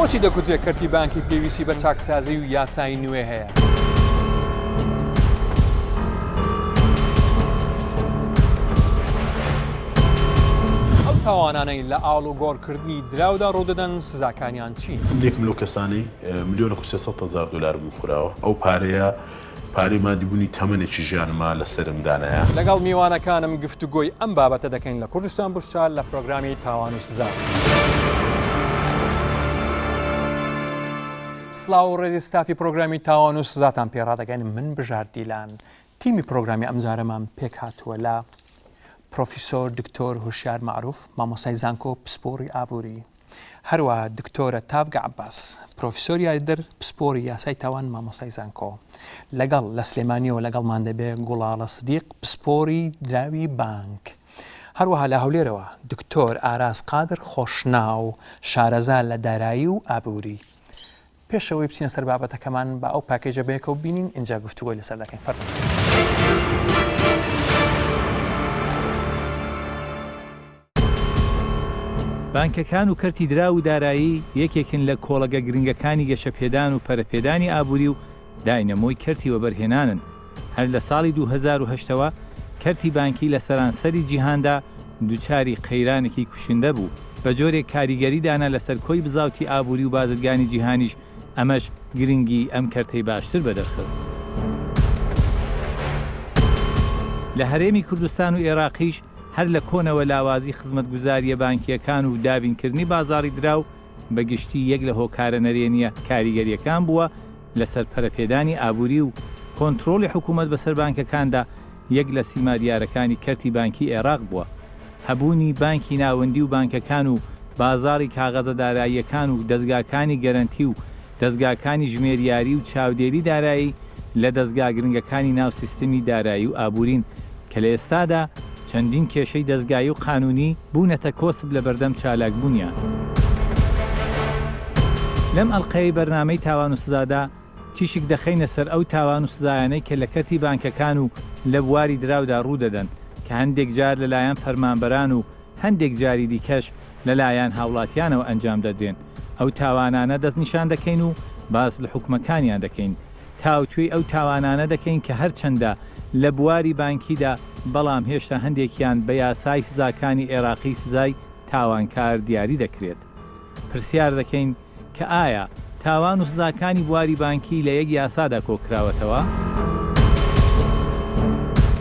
بۆچی دەکوترێت کەرتی بانکی پێویستی بە چاکسازی و یاسایی نوێ هەیە؟ ئەو تاوانانەی لە ئاڵ و گۆڕکردنی دراودا ڕوودەدەن سزاکانیان چین؟ یەکم لەو کەسانی $1,300,000 بخوراوە ئەو پارەیە پارەی مادیبوونی تەمەنێکی ژیانما لە سەرمدانەیە. لەگەڵ میوانەکانم گفتوگۆی ئەم بابەتە دەکەین لە کوردستان بشار لە پرۆگرامی تاوان و سزا. سلااو و ڕێزی ستافی پرۆگرامی تاوان و سزاتان پێڕادەگەین من بژار دیلان. تیمی پرۆگرامی ئەمجارەمان پێک هاتووە لە پرۆفیسۆر دکتۆر هوشیار معروف مامۆسای زانکۆ پسپۆڕی ئابووری، هەروە دکتۆرە تابگە عەباس پرۆفیسۆر یاریدەر پسپۆڕی یاسای تاوان مامۆسای زانکۆ، لەگەڵ لە سلێمانیەوە لەگەڵمان دەبێت گوڵاڵە سدیق پسپۆڕی دراوی بانک، هەروەها لە هەولێرەوە دکتۆر ئاراس قادر خۆشناو شارەزا لە دارایی و ئابووری. پێشەوەی بچینە سەر بابەتەکەمان بە ئەو پاکێجە بەیەکەوە بینین ئینجا گفتوگۆی لەسەر دەکەین. فەرمووی. بانکەکان و کەرتی درا و دارایی یەکێکن لە کۆڵەگە گرنگەکانی گەشەپێدان و پەرەپێدانی ئابووری و داینەمۆی کەرتی وەبەرهێنانن. هەر لە ساڵی 2008ەوە کەرتی بانکی لە سەرانسەری جیهاندا دووچاری قەیرانێکی کوشندە بوو. بە جۆرێک کاریگەری دانا لەسەر کۆی بزاوتی ئابووری و بازرگانی جیهانیش ئەمەش گرنگی ئەم کەرتەی باشتر بەدەرخست. لە هەرێمی کوردستان و عێراقیش هەر لە کۆنەوە لاوازی خزمەتگوزاریە بانکیەکان و دابینکردنی بازاڕی دراو بەگشتی یەک لە هۆکارە نەرێنیە کاریگەریەکان بووە لەسەر پەرەپێدانی ئابووری و کۆنتڕۆلی حکوومەت بەسەر بانکەکاندا یەک لە سیما دیارەکانی کەرتی بانکی عێراق بووە. هەبوونی بانکی ناوەندی و بانکەکان و بازاڕی کاغەزە داراییەکان و دەستگاکانی گەرنتی و دەستگاکانی ژمێریاری و چاودێری دارایی لە دەستگا گرنگەکانی ناو سیستمی دارایی و ئابوورین کە لە ئێستادا چەندین کێشەی دەستگایی و قانونی بوونەتە کۆسب لە بەردەم چالاکبوونیان. لەم ئەڵقەی بەرنامەی تاوان و سزادا تیشک دەخەینە سەر ئەو تاوان و سزایانەی کە لە کەرتی بانکەکان و لە بواری دراودا ڕوودەدەن کە هەندێک جار لەلایەن فەرمانبەران و هەندێک جاری دیکەش لەلایەن هاوڵاتیانەوە ئەنجام دەدرێن. ئەو تاوانانە دەستنیشان دەکەین و باز لە حکومەکانیان دەکەین. تاوتوێی ئەو تاوانانە دەکەین کە هەرچەندە لە بواری بانکیدا بەڵام هێشتا هەندێکیان بە یاسای سزاکانی عێراقی سزای تاوانکار دیاری دەکرێت. پرسیار دەکەین کە ئایا تاوان و سزاکانی بواری بانکی لە یەک یاسادا کۆکراوەتەوە؟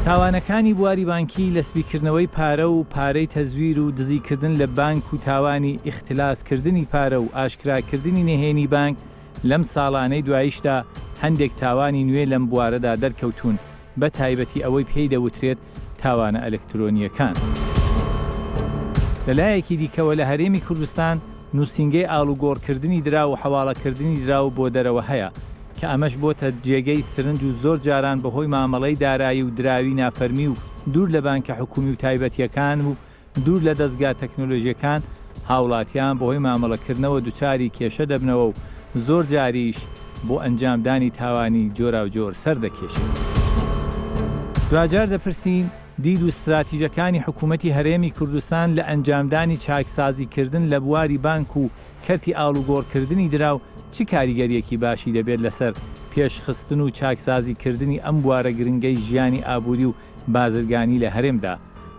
تاوانەکانی بواری بانکی لە سپیکردنەوەی پارە و پارەی تەزویر و دزیکردن لە بانک و تاوانی ئیختلاسکردنی پارە و ئاشکراکردنی نهێنی بانک لەم ساڵانەی دواییشدا هەندێک تاوانی نوێ لەم بوارەدا دەرکەوتون بە تایبەتی ئەوەی پێی دەوترێت تاوانە ئەلکترۆنیەکان. لەلایەکی دیکەوە لە هەرێمی کوردستان نووسینگەی ئاڵوگۆڕکردنی درا و حەواڵەکردنی دراو بۆ دەرەوە هەیە کە ئەمەش بۆتە جێگەی سرنج و زۆر جاران بەهۆی مامەڵەی دارایی و دراوی نافەرمی و دوور لە بانکە حکومی و تایبەتیەکان و دوور لە دەستگا تەکنۆلۆژیەکان هاوڵاتیان بەهۆی مامەڵەکردنەوە دووچاری کێشە دەبنەوە و زۆر جاریش بۆ ئەنجامدانی تاوانی جۆرا و جۆر سەر دەکێشێت. دوجار دەپرسین دید و استراتیژەکانی حکوومەتی هەرێمی کوردستان لە ئەنجامدانی چاکسازیکردن لە بواری بانک و کەرتی ئاڵوگۆڕکردنی دراو چی کاریگەریەکی باشی دەبێت لەسەر پێشخستن و چاکسازیکردنی ئەم بوارە گرنگەی ژیانی ئابووری و بازرگانی لە هەرێمدا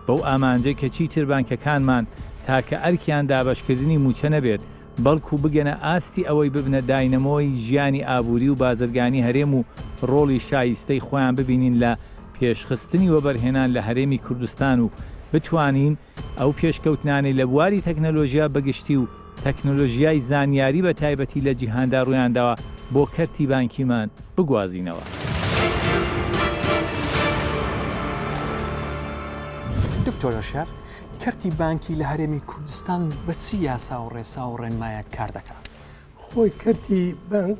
بەو ئامانجەی کە چیتر بانکەکانمان تاکە ئەرکیان دابەشکردنی موچە نەبێت بەڵکو بگەنە ئاستی ئەوەی ببنە داینەمۆی ژیانی ئابووری و بازرگانی هەرێم و ڕۆڵی شایستەی خۆیان ببینین لە پێشخستنی وەبەرهێنان لە هەرێمی کوردستان و بتوانین ئەو پێشکەوتنانەی لە بواری تەکنەلۆژیا بەگشتی و تەکنۆلۆژیای زانیاری بە تایبەتی لە جیهاندا ڕوویانداوە بۆ کەرتی بانکیمان بگوازینەوە. دکتۆر هوشیار، کەرتی بانکی لە هەرێمی کوردستان بە چی یاسا و ڕێسا و ڕێنمایە کار دەکات؟ خۆی کەرتی بانک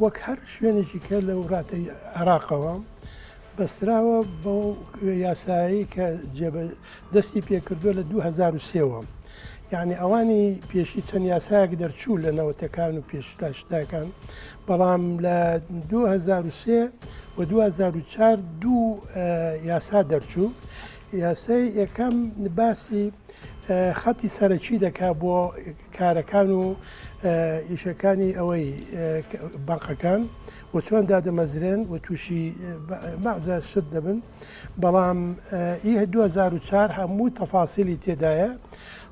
وەک هەر شوێنێکی کە لە وڵاتی عێراقەوە بەستراوە بۆ یاسایی کە دەستی پێکردووە لە 2003ەوە. یعنی ئەوانی پێشی چەند یاسایەک دەرچوو لە نەوەتەکان و پێشداشتەکان، بەڵام لە 2003 و 2004 دوو یاسا دەرچوو. یاسای یەکەم باسی خەتی سەرەکی دەکا بۆ کارەکان و ئیشەکانی ئەوەی بانقەکان و چۆن دادەمەزرێن و تووشی مەعزە شت دەبن بەڵام 2004 هەموو تەفاسیلی تێدایە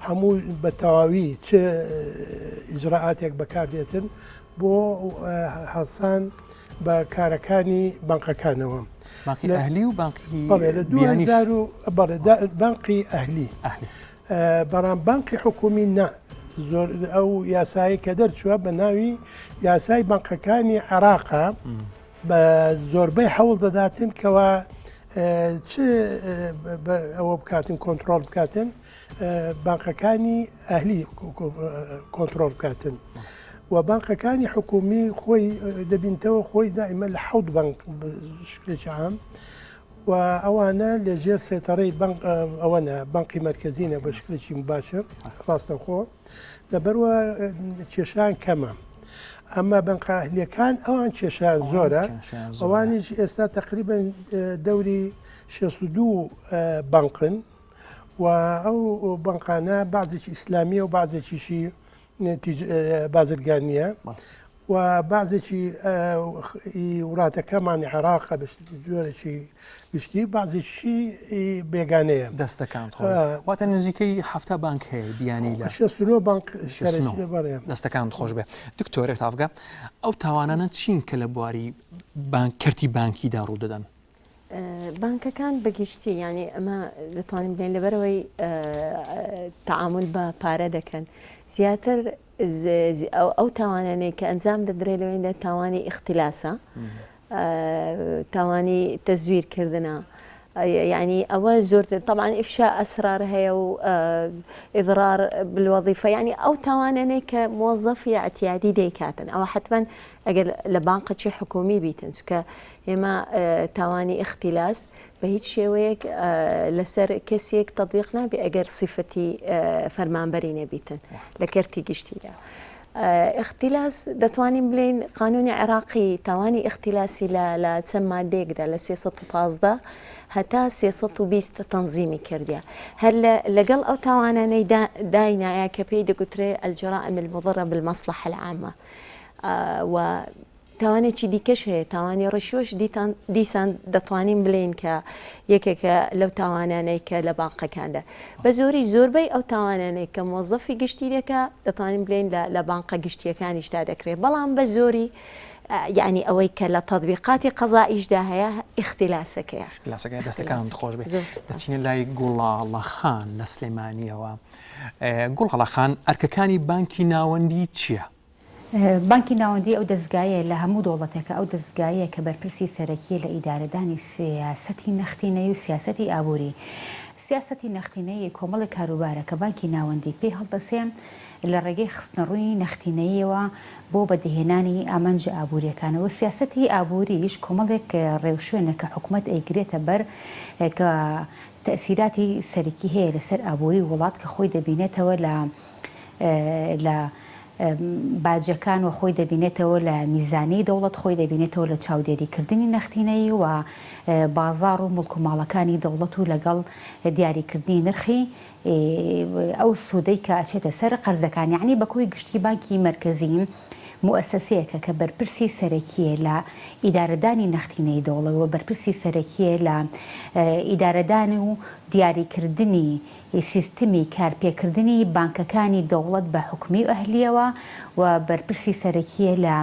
هەموو بە تەواوی چ ئیجراعاتێک بەکاردێتن بۆ هەڵسان بە کارەکانی بانقەکانەوە باقی ئەهلی و باقی لە 2000 بانقی ئەهلی بەڵام بانقی حکومی نا زۆر ئەو یاسایی کە دەرچووە بە ناوی یاسای بانقەکانی عێراقا بە زۆربەی هەوڵ دەداتن کەوا چ ئەوە بکاتن کۆنتترۆل بکاتن بانقەکانی ئەهلی کۆنتترۆل بکاتن و بانقەکانی حکومی خۆی دەبینتەوە خۆی دائیمە لە حەوت بانک شکلێکی عام و ئەوانە لەژێر سێتەڕەی ئەوەنە بانقی مرکزینە بە شکلێکی مباشر ڕاستەخۆ لەبەرەوە کێشان کەمە ئەمە بانقە ئەهلیەکان ئەوان کێشان زۆرە ئەوانیش ئێستا تقریبن دەوری 62 بانقن و ئەو بانقانە بعضێکی ئیسلامیە و بعضێکیشی بازرگانیە و بعضێکی وڵاتەکەمانی عێراقە بە جۆرێکی گشتی بعضێکی بێگانەیە دەستەکان واتە نزیکەی هەفتە بانک هەیە بیانی لە 69 بانک دەستەکان خۆش بێ دکتۆرێک تافگە ئەو تاوانانە چین کە لە بواری کەرتی بانکیدا ڕوو دەدەن بانکەکان بەگشتی ینی ئەمە دەتوانین بێن لەبەرەوەی تعامل بە پارە دەکەن زیاتر ئەو تاوانانەی کە ئەنجام دەدرێت لەوێندا تاوانی اختیلاسە تاوانی تەزویرکردنە يعني ئەوە زۆرتر طبعا ئفشاء ئەسرار هەیە و ئضرار بالوظیفە يعني ئەو تاوانانەی کە موظفی اعتیادی دەیکاتن ئەوە حتما ئەگەر لە بانقەچی حکومی بیتن چونکە ئێمە تاوانی اختیلاس بە هیچ شێوەیەک لەسەر کەسێک تطبیق نابێ ئەگەر صفەتی فەرمانبەری نەبیتن لە کەرتی گشتیدا اختلاس دەتوانین بڵین قانونی عێراقی تاوانی اختلاسی لە چەند مادەیەکدا لە 315 هەتا 320 تەنزیمی کردیە هەر لەگەڵ ئەو تاوانانەی داینایە کە پێی دەگوترێت الجرائم المضرة بالمصلحة العامة و تاوانێکی دیکەش هەیە تاوانی ڕشوەش دیسان دەتوانین بڵین کە یەکێکە لەو تاوانانەی کە لە بانقەکاندا بە زۆری زۆربەی ئەو تاوانانەی کە مۆزەفی گشتی دەکە دەتوانین بڵین لە بانقە گشتیەکانیشدا دەکرێت بەڵام بە زۆری يعني ئەوەی کە لە تطبیقاتی قەزائیشدا هەیە اختلاسەکەیە دەستەکان خۆش بێت دەچینە لای گوڵاڵەخان لە سلێمانیەوە گوڵاڵەخان ئەرکەکانی بانکی ناوەندی چییە؟ بانکی ناوەندی ئەو دەستگایە لە هەموو دەوڵەتێکە ئەو دەستگایە کە بەرپرسی سەرەکیە لە ئیدارەدانی سیاسەتی نەختینەی و سیاسەتی ئابووری سیاسەتی نەختینەیە کۆمەڵی کاروبارە کە بانکی ناوەندی پێی هەڵدەسێن لە ڕێگەی خستنەڕووی نەختینەیەوە بۆ بەدەهێنانی ئامانجە ئابوووریەکانەوە سیاسەتی ئابووریش کۆمەڵێک ڕێوشوێنە کە حکوومەت ئەیگرێتە بەر کە تەسیراتی سەرەکی هەیە لەسەر ئابووری وڵات کە خۆی دەبینێتەوە لە باجەکان و خۆی دەبینێتەوە لە میزانی دەوڵەت خۆی دەبینێتەوە لە چاودێریکردنی نەختینەی و بازار و مڵک و ماڵەکانی دەوڵەت و لەگەڵ دیاریکردنی نرخی ئەو سوودەی کە ئەچێتە سەر قەرزەکان یعنی بەکۆی گشتی بانکی مرکزی مؤسسەیەکە کە بەرپرسی سەرەکیە لە ئیدارەدانی نەختینەی دەوڵەت و بەرپرسی سەرەکیە لە ئیدارەدانی و دیاریکردنی سیستمی کارپێکردنی بانکەکانی دەوڵەت بە حکومی و ئەهلیەوە و بەرپرسی سەرەکیە لە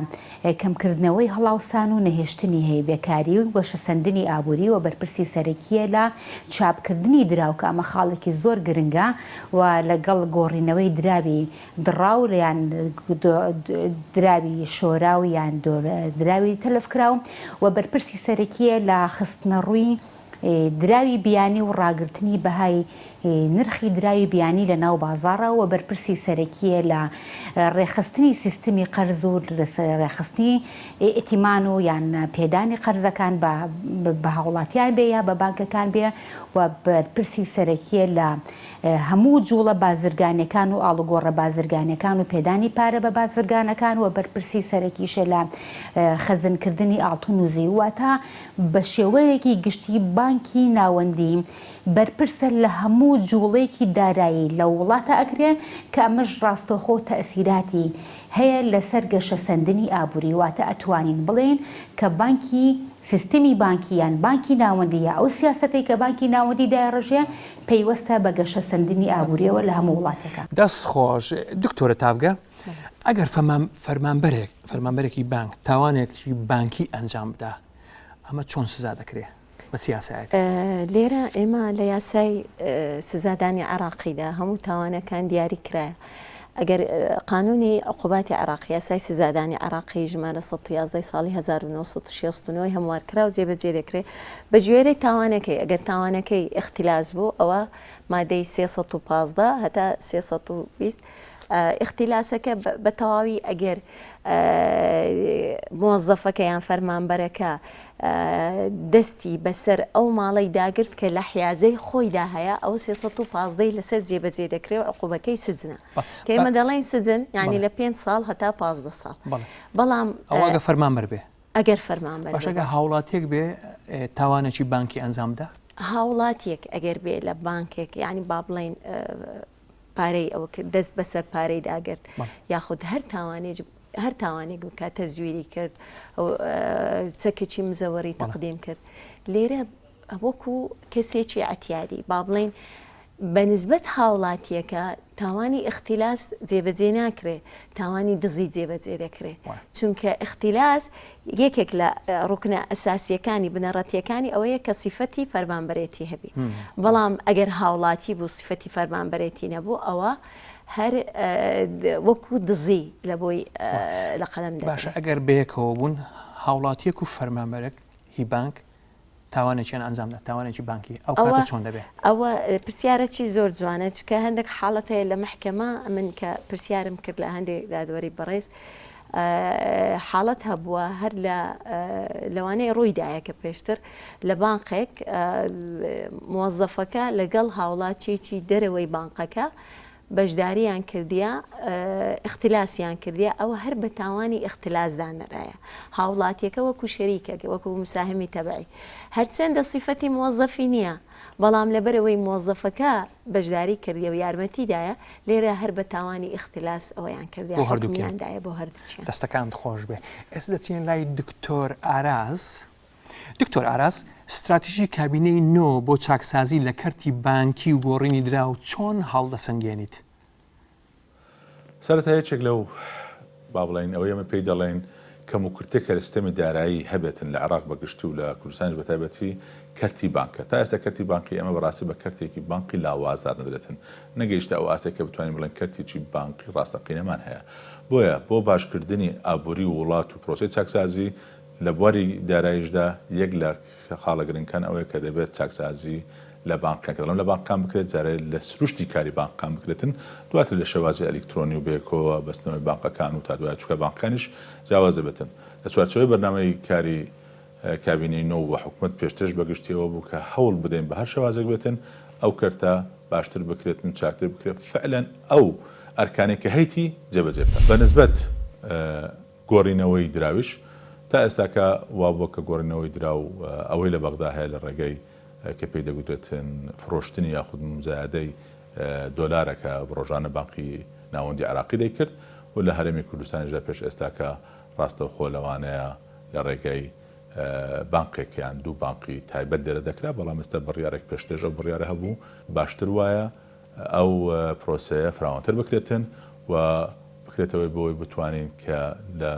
کەمکردنەوەی هەڵاوسان و نەهێشتنی هەیە بێکاری و وەشەسەندنی ئابووری و بەرپرسی سەرەکیە لە چاپکردنی دراو کە ئەمە خاڵێکی زۆر گرنگە و لەگەڵ گۆڕینەوەی دراوی دڕاو یان دراوی شۆرا و یان دراوی تەلەفکراو و بەرپرسی سەرەکیە لە خستنەڕووی دراوی بیانی و ڕاگررتنی بەهای نرخی دراوی بیانی لە ناو بازارە و بەرپرسی سەرەکیە لە ڕێخستنی سیستمی قەرز و ڕێخستنی ئێتیمان و یان پێدانی قەرزەکان بە هاوڵاتیان بێ یا بە بانکەکان بێ و بەرپرسی سەرەکیە لە هەموو جوڵە بازرگانەکان و ئاڵوگۆڕە بازرگانەکان و پێدانی پارە بە بازرگانەکان و بەرپرسی سەرەکیشە لە خەزنکردنی ئاڵتون و زیواتە بە شێوەیەکی گشتی بانکی ناوەندی بەرپرسە لە هەموو جوڵێکی دارایی لە وڵاتە ئەگرێن کە ئەمەش ڕاستەوخۆ تەئسیراتی هەیە لەسەر گەشە سەندنی ئابووری واتە ئەتوانین بڵێن کە بانکی سیستمی بانکیان بانکی ناوەندیە ئەو سیاسەتی کە بانکی ناوەندی داڕژێ پەیوەستە بە گەشە سەندنی ئابووریەوە لە هەموو وڵاتێکە. دەست خۆش دکتۆرە تاڤگە ئەگەر فەرمانبەرێکی بانک تاوانێکی بانکی ئەنجام بدا ئەمە چۆن سزا دەکرێت بە سیاسەیەک؟ لێرە ئێمە لە یاسای سزادانی عراقیدا هەموو تاوانەکان دیاری کرایە. ئەگەر قانونی عقوباتی عراقی یاسای سزادانی عراقی ژمارە 111 ساڵی 1969 هەموارکرا و جێبەجێ دەکرێت بە ژێرەی تاوانەکەی ئەگەر تاوانەکەی اختیلاس بوو ئەوە مادەی 315 هەتا 320 اختیلاسەکە بە تەواوی ئەگەر موظفەکە یان فەرمانبەرەکە دەستی بەسەر ئەو ماڵی داگرت کە لە حیازەی خۆیدا هەیە ئەو 315 لەسەر جێبەجێ دەکرێت و عقوبەکەی سجنە کە ئێمە دەڵێن سجن یعنی لە 5 ساڵ هەتا 15 ساڵ. بەڵام ئەوەگە فەرمانبەر بێ ئەگەر فەرمانبەر باشەگە هاوڵاتێک بێ تاوانێکی بانکی ئەنجامدا هاوڵاتێک ئەگەر بێ لە بانکێک یعنی با بڵێن پارەی ئەوە کرد دەست بەسەر پارەی داگرت یاخود هەر تاوانێک کاتە زویری کرد چەکێکی مزەوەری تەقدیم کرد لێرە وەکو کەسێکی ئەتیادی با بڵێن بە نسبەت هاوڵاتیەکە تاوانی اختیلاس جێبەجێ ناکرێت تاوانی دزی جێبەجێ دەکرێت چونکە اختیلاس یەکێک لە ڕوکنە ئەساسیەکانی بنەڕەتیەکانی ئەوەیە کە سیفەتی فەرمانبەرێتی هەبی بەڵام ئەگەر هاوڵاتی بوو سیفەتی فەرمانبەرێتی نەبوو ئەوە هەر وەکو دزی لە بۆی لە قەلەم دەکرێت. باشە ئەگەر بەیەکەوە بوون هاوڵاتیەک و فەرمانبەرێک هی بانک تاوانێکیان ئەنجامدا تاوانێکی بانکی ئەو کاتە چۆن دەبێت؟ ئەوە پرسیارەکی زۆر جوانە چکە هەندێک حاڵەت هەیە لە محکەمە من کە پرسیارم کرد لە هەندێک دادوەری بەڕێز حاڵەت هەبووە هەر لەوانەیە ڕوویدایە کە پێشتر لە بانقێک موظفەکە لەگەڵ هاوڵاتێکی دەرەوەی بانقەکە بەشداریان کردیا اختلاسیان کردیا ئەوە هەر بە تاوانی اختلاسدان دەرایە هاوڵاتیەکە وەکو شەریکە وەکو مساهمی تەبعی هەرچەندە سیفەتی موظفی نییە بەڵام لەبەرەوەی موظفەکە بەشداری کردی و یارمەتیدایە لێرە هەر بە تاوانی اختلاس ئەویان کردیا هەردووکیاندایە بۆ هەردووچیان. دەستەکان خۆش بێ. ئێستا دەچین لای دکتۆر ئاراز. دکتۆر ئاراز استراتیژی کابینەی نۆ بۆ چاکسازی لە کەرتی بانکی و گۆڕینی درا و چۆن هەڵدەسەنگێنیت؟ سەرەتایەکێک لەو با بڵین ئەوەی ئەمە پێی دەڵێن کەم و کورتێکە سیستەمی دارایی هەبێتن لە عێراق بەگشتی و لە کوردستانش بەتایبەتی کەرتی بانکە تا ئێستا کەرتی بانکی ئەمە بەڕاستی بە کەرتێکی بانکی لاوازار نەدرێتن نەگەیشتە ئەو ئاسێکە بتوانین بڵێن کەرتێکی بانکی ڕاستەقینەمان هەیە بۆیە بۆ باشکردنی ئابووری و وڵات و پرۆسەی چاکسازی لە بواری داراییشدا یەک لە خاڵەگرنگەکان ئەوەیە کە دەبێت چاکسازی لە بانکەکە دەڵم لە بانکان بکرێت جارێ لە سروشتی کاری بانکان بکرێتن دواتر لە شێوازی ئەلکترۆنی و بێکەوە بەستنەوەی بانکەکان و تا دوای چووکە بانکانیش جیاواز دەبێتن لە چوارچەوەی بەرنامەی کاری کابینەی نۆ و حکوومەت پێشترش بەگشتیەوە بوو کە هەوڵ بدەین بە هەر شێوازێک بێتن ئەو کەرتە باشتر بکرێتن چاکتر بکرێت فعلەن ئەو ئەرکانێک کە هەیتی جێبەجێ بکات بە نسبەت گۆڕینەوەی دراویش تا ئێستاکە وا بووە کە گۆڕینەوەی درا و ئەوەی لە بەغدا هەیە لە ڕێگەی کە پێی دەگوترێتن فرۆشتنی یاخود مزایدەی دۆلارەکە ڕۆژانە بانقی ناوەندی عراقی دەیکرد و لە هەرێمی کوردستانیشدا پێش ئێستاکە ڕاستەوخۆ لەوانەیە لە ڕێگەی بانقێکیان دوو بانقی تایبەت دێرە دەکرا بەڵام ئێستا بڕیارێک پێشتێژە بڕیارە هەبوو باشتر وایە ئەو پرۆسەیە فراوانتر بکرێتن و بکرێتەوەی بۆی بتوانین کە لە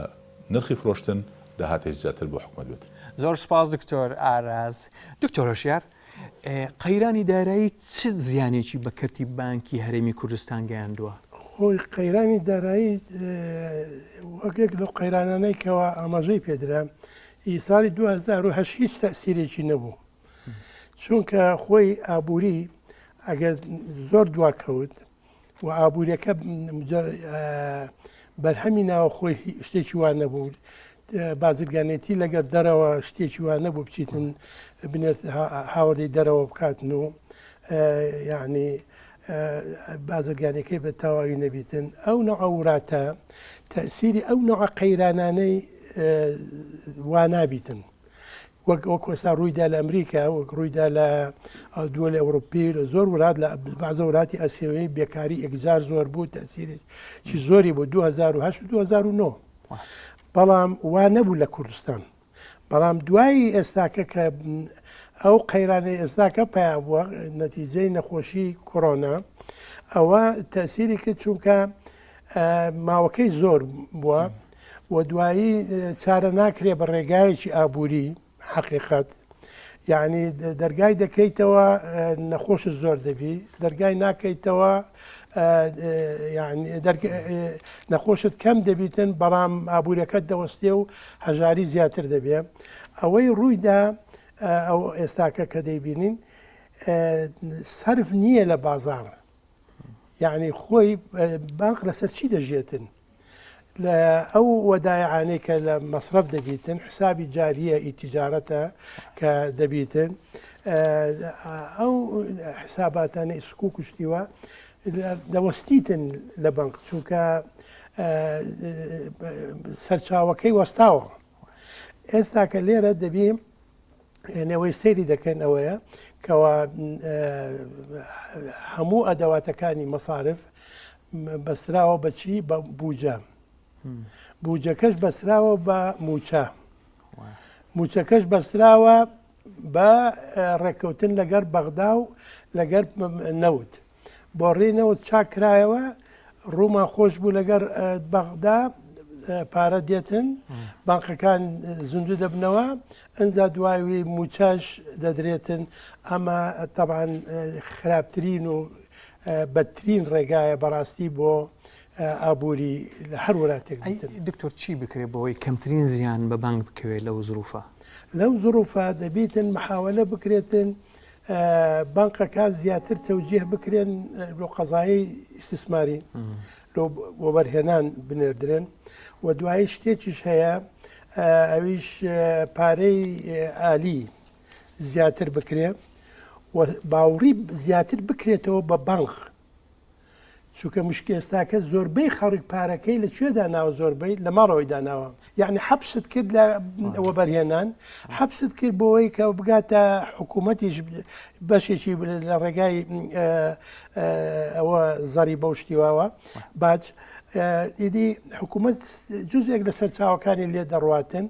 نرخی فرۆشتن داهاتێک زیاتر بۆ حکومەت بێت. زۆر سپاس دکتۆر ئاراز. دکتۆر هۆشیار قەیرانی دارایی چ زیانێکی بە کەرتی بانکی هەرێمی کوردستان گەیاندووە؟ خۆی قەیرانی دارایی وەکێک لە قەیرانانەی کەەوە ئاماژەی پێدرا ئیساڵی 2008 هیچ تەسیرێکی نەبوو چونکە خۆی ئابووری ئەگە زۆر دواکەوت و ئابوووریەکە بەرهەمی ناوە خۆی شتێکی وان نەبوو بازرگانێتی لەگەر دەرەوە شتێکی وان نەبوو بچیتن بنێت هاوردەی دەرەوە بکاتن و یعنی بازرگانەکەی بە تەواوی نەبیتن ئەو نەعەوراتە تەسیری ئەو نوع قەیرانانەی وا نابیتن وەک ئێستا ڕوویدا لە ئەمریکا وەک ڕوویدا لە دووە لە ئەوروپی لە زۆر وڵات لە بەعزە وڵاتی ئاسیەوەی بێکاری ئەگجار زۆر بوو تەسیرێکی زۆری بۆ 2008 و 2009 بەڵام وا نەبوو لە کوردستان بەڵام دوایی ئێستاکە کە ئەو قەیرانەی ئێستاکە پیا بووە نەتیجەی نەخۆشی کۆڕۆنا ئەوە تەسیری کرد چونکە ماوەکەی زۆر بووە و دوایی چارە ناکرێ بە ڕێگایەکی ئابووری حقیقت یعنی دەرگای دەکەیتەوە نەخۆش زۆر دەبی دەرگای ناکەیتەوە نەخۆشت کەم دەبیتن بەڵام ئابوووریەکەت دەوەستێ و هەژاری زیاتر دەبێ ئەوەی ڕوویدا ئەو ئێستاکە کە دەیبینین سەرف نییە لە بازار یعنی خۆی بانک لەسەر چی دەژێتن لە ئەو وەدایعانەی کە لە مەصرف دەبیتن حسابی جاریە ئیتیجارەتە کە دەبیتن ئەو حساباتانە ئیسکو کوشتیوە دەوەستیتن لە بانک چونکە سەرچاوەکەی وەستاوە ئێستا کە لێرە دەبیم نەوەی سەیری دەکەن ئەوەیە کەوا هەموو ئەدەواتەکانی مەصارف بەستراوە بەچی بە بوجە بوجەکەش بەسراوە بە موچە موچەکەش بەسراوە بە ڕێککەوتن لەگەر بەغدا و لەگەر نەوت بۆ ڕێنەوت چاکرایەوە ڕوومان خۆش بوو لەگەر بەغدا پارە دێتن بانقەکان زیندوو دەبنەوە ئەنجا دوایوی موچەش دەدرێتن ئەمە تەبعاً خراپترین و بەدترین ڕێگایە بەڕاستی بۆ ئابووری لە هەر وڵاتێک دکتۆر چی بکرێت بۆەوەی کەمترین زیان بە بانک بکەوێت لەو زروفە لەو زروفە دەبێتن محاولە بکرێتن بانقەکان زیاتر تەوجیه بکرێن لە قەزایی ئیستثماری لۆ وەبەرهێنان بنێردرێن و دوایی شتێکیش هەیە ئەویش پارەی ئالی زیاتر بکرێ و باوڕی زیاتر بکرێتەوە بە بانق چونکە مشکی ئێستاکە زۆربەی خەڵک پارەکەی لەکوێ داناوە زۆربەی لە ماڵەوەی داناوە یعنی حەبست کرد لە وەبەرهێنان حەبست کرد بۆەوەی کە بگاتە حکوومەتیش بەشێکی لە ڕێگای ئەوە زەری بەو شتیواوە باج ئیدی حکوومەت جزێک لە سەرچاوەکانی لێ دەڕواتن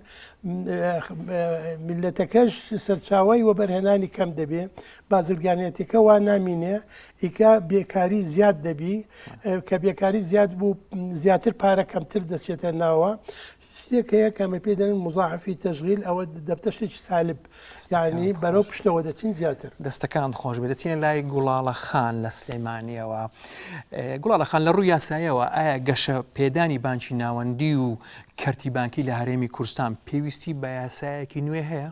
میلەتەکەش سەرچاوی وەبەرهێنانی کەم دەبێ بازرگانێتەکە وا نامینێ ئیکە بێکاری زیاد دەبی کە بێکاری زیاد بوو زیاتر پارە کەمتر دەچێتە ناوە شتێک هەیە کەمە پێ دەن مزاحفی تەشغیل ئەوە دەبتە شتێکی سالب یعنی بەرەو پشتەوە دەچین زیاتر دەستەکان خۆش بێت دەچینە لای گوڵاڵە خان لە سلەیمانیەوە گوڵاڵە خان لە ڕووی یاساییەوە ئایا گەشە پێدانی بانکی ناوەندی و کەرتی بانکی لە هەرێمی کوردستان پێویستی بە یاسایەکی نوێ هەیە؟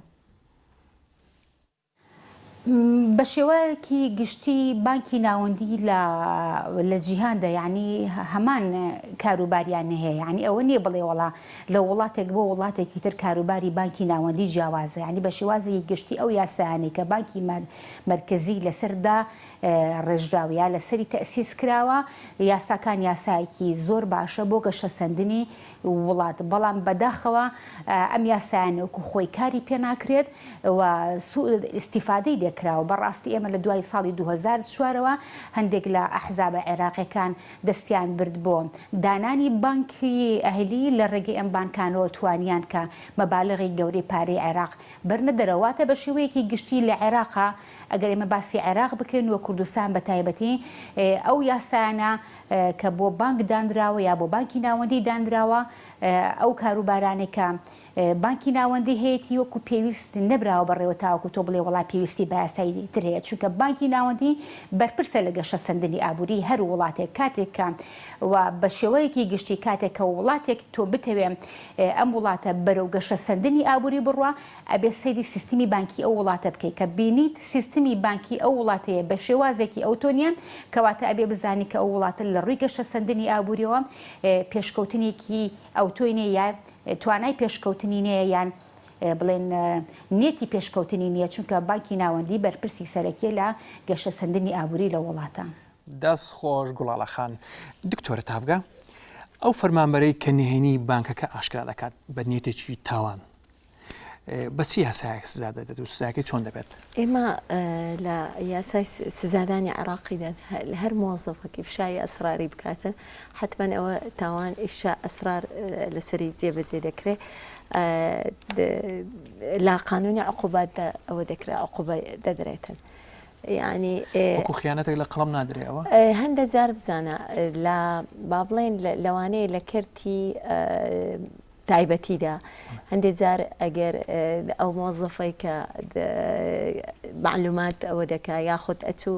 بە شێوەیەکی گشتی بانکی ناوەندی لە جیهاندا یعنی هەمان کاروباریان هەیە یعنی ئەوە نییە بڵێ وڵا لە وڵاتێک بۆ وڵاتێکی تر کاروباری بانکی ناوەندی جیاوازە ینی بە شێوازی گشتی ئەو یاسایانەی کە بانکی مرکزی لەسەردا ڕێژراویە لەسەری تەسیس کراوە یاساکان یاسایەکی زۆر باشە بۆ گەشە سەندنی وڵات بەڵام بەداخەوە ئەم یاسایانە وەکو خۆی کاری پێ ناکرێت و ئیستیفادەی دێت کراوە بەڕاستی ئێمە لە دوای ساڵی 2004ەوە هەندێک لە ئەحزابە عێراقیەکان دەستیان برد بۆ دانانی بانکی ئەهلی لە ڕێگەی ئەم بانکانەوە توانیان کە مەبالغی گەورەی پارەی عێراق بەرنە دەرەواتە بە شێوەیەکی گشتی لە عێراقا ئەگەر ئێمە باسی عێراق بکەین وە کوردستان بە تایبەتی ئەو یاسایانە کە بۆ بانک دانراوە یا بۆ بانکی ناوەندی دانراوە ئەو کاروبارانێک کە بانکی ناوەندی هەیەی وەکو پێویست نەبراوە بەڕێوە تاوەکو تۆ بڵێ وڵا پێویستی بە یاسایی تر هەیە چونکە بانکی ناوەندی بەرپرسە لە گەشە سەندنی ئابووری هەر وڵاتێک کاتێک کە و بە شێوەیەکی گشتی کاتێک کە وڵاتێک تۆ بتەوێ ئەم وڵاتە بەرەو گەشە سەندنی ئابووری بڕوە ئەبێ سەیری سیستمی بانکی ئەو وڵاتە بکەیت کە بینیت سیستمی بانکی ئەو وڵاتەیە بە شێوازێکی ئەوتۆنیان کەواتە ئەبێ بزانی کە ئەو وڵاتە لە ڕووی گەشە سەندنی ئابووریەوە پێشکەوتنێکی ئەوتۆنێ یا توانای پێشکەوتنی نەیە یان بڵێن نێتی پێشکەوتنی نییە چونکە بانکی ناوەندی بەرپرسی سەرەکیە لە گەشە سەندنی ئابووری لە وڵاتە. دەست خۆش گوڵاڵە خان دکتۆرە تافگە ئەو فەرمانبەرەی کە نهێنی بانکەکە ئاشکرا دەکات بە نێتێکی تاوان بە چی هەسایەک سزا دەدەێت و سزاکەی چۆن دەبێت؟ ئێمە لە یاسای سزادانی عراقیدا هەر مۆزەفێک ئیفشای ئەسراری بکاتن حتمما ئەوە تاوان ئیفشا ئەسرار لەسەری جێبەجێ دەکرێت لا قانونی عقوباتدا ئەوە دەکرێت عقوبە دەدرێتن. یعنی وەکو خیانەتێک لە قەڵەم نادرێەوە هەندە جار بزانە لە با بڵێن لەوانەیە لە کەرتی تایبەتیدا هەندێک جار ئەگەر ئەو مۆزەفەی کە معلومات ئەوە دەکا یاخود ئەچوو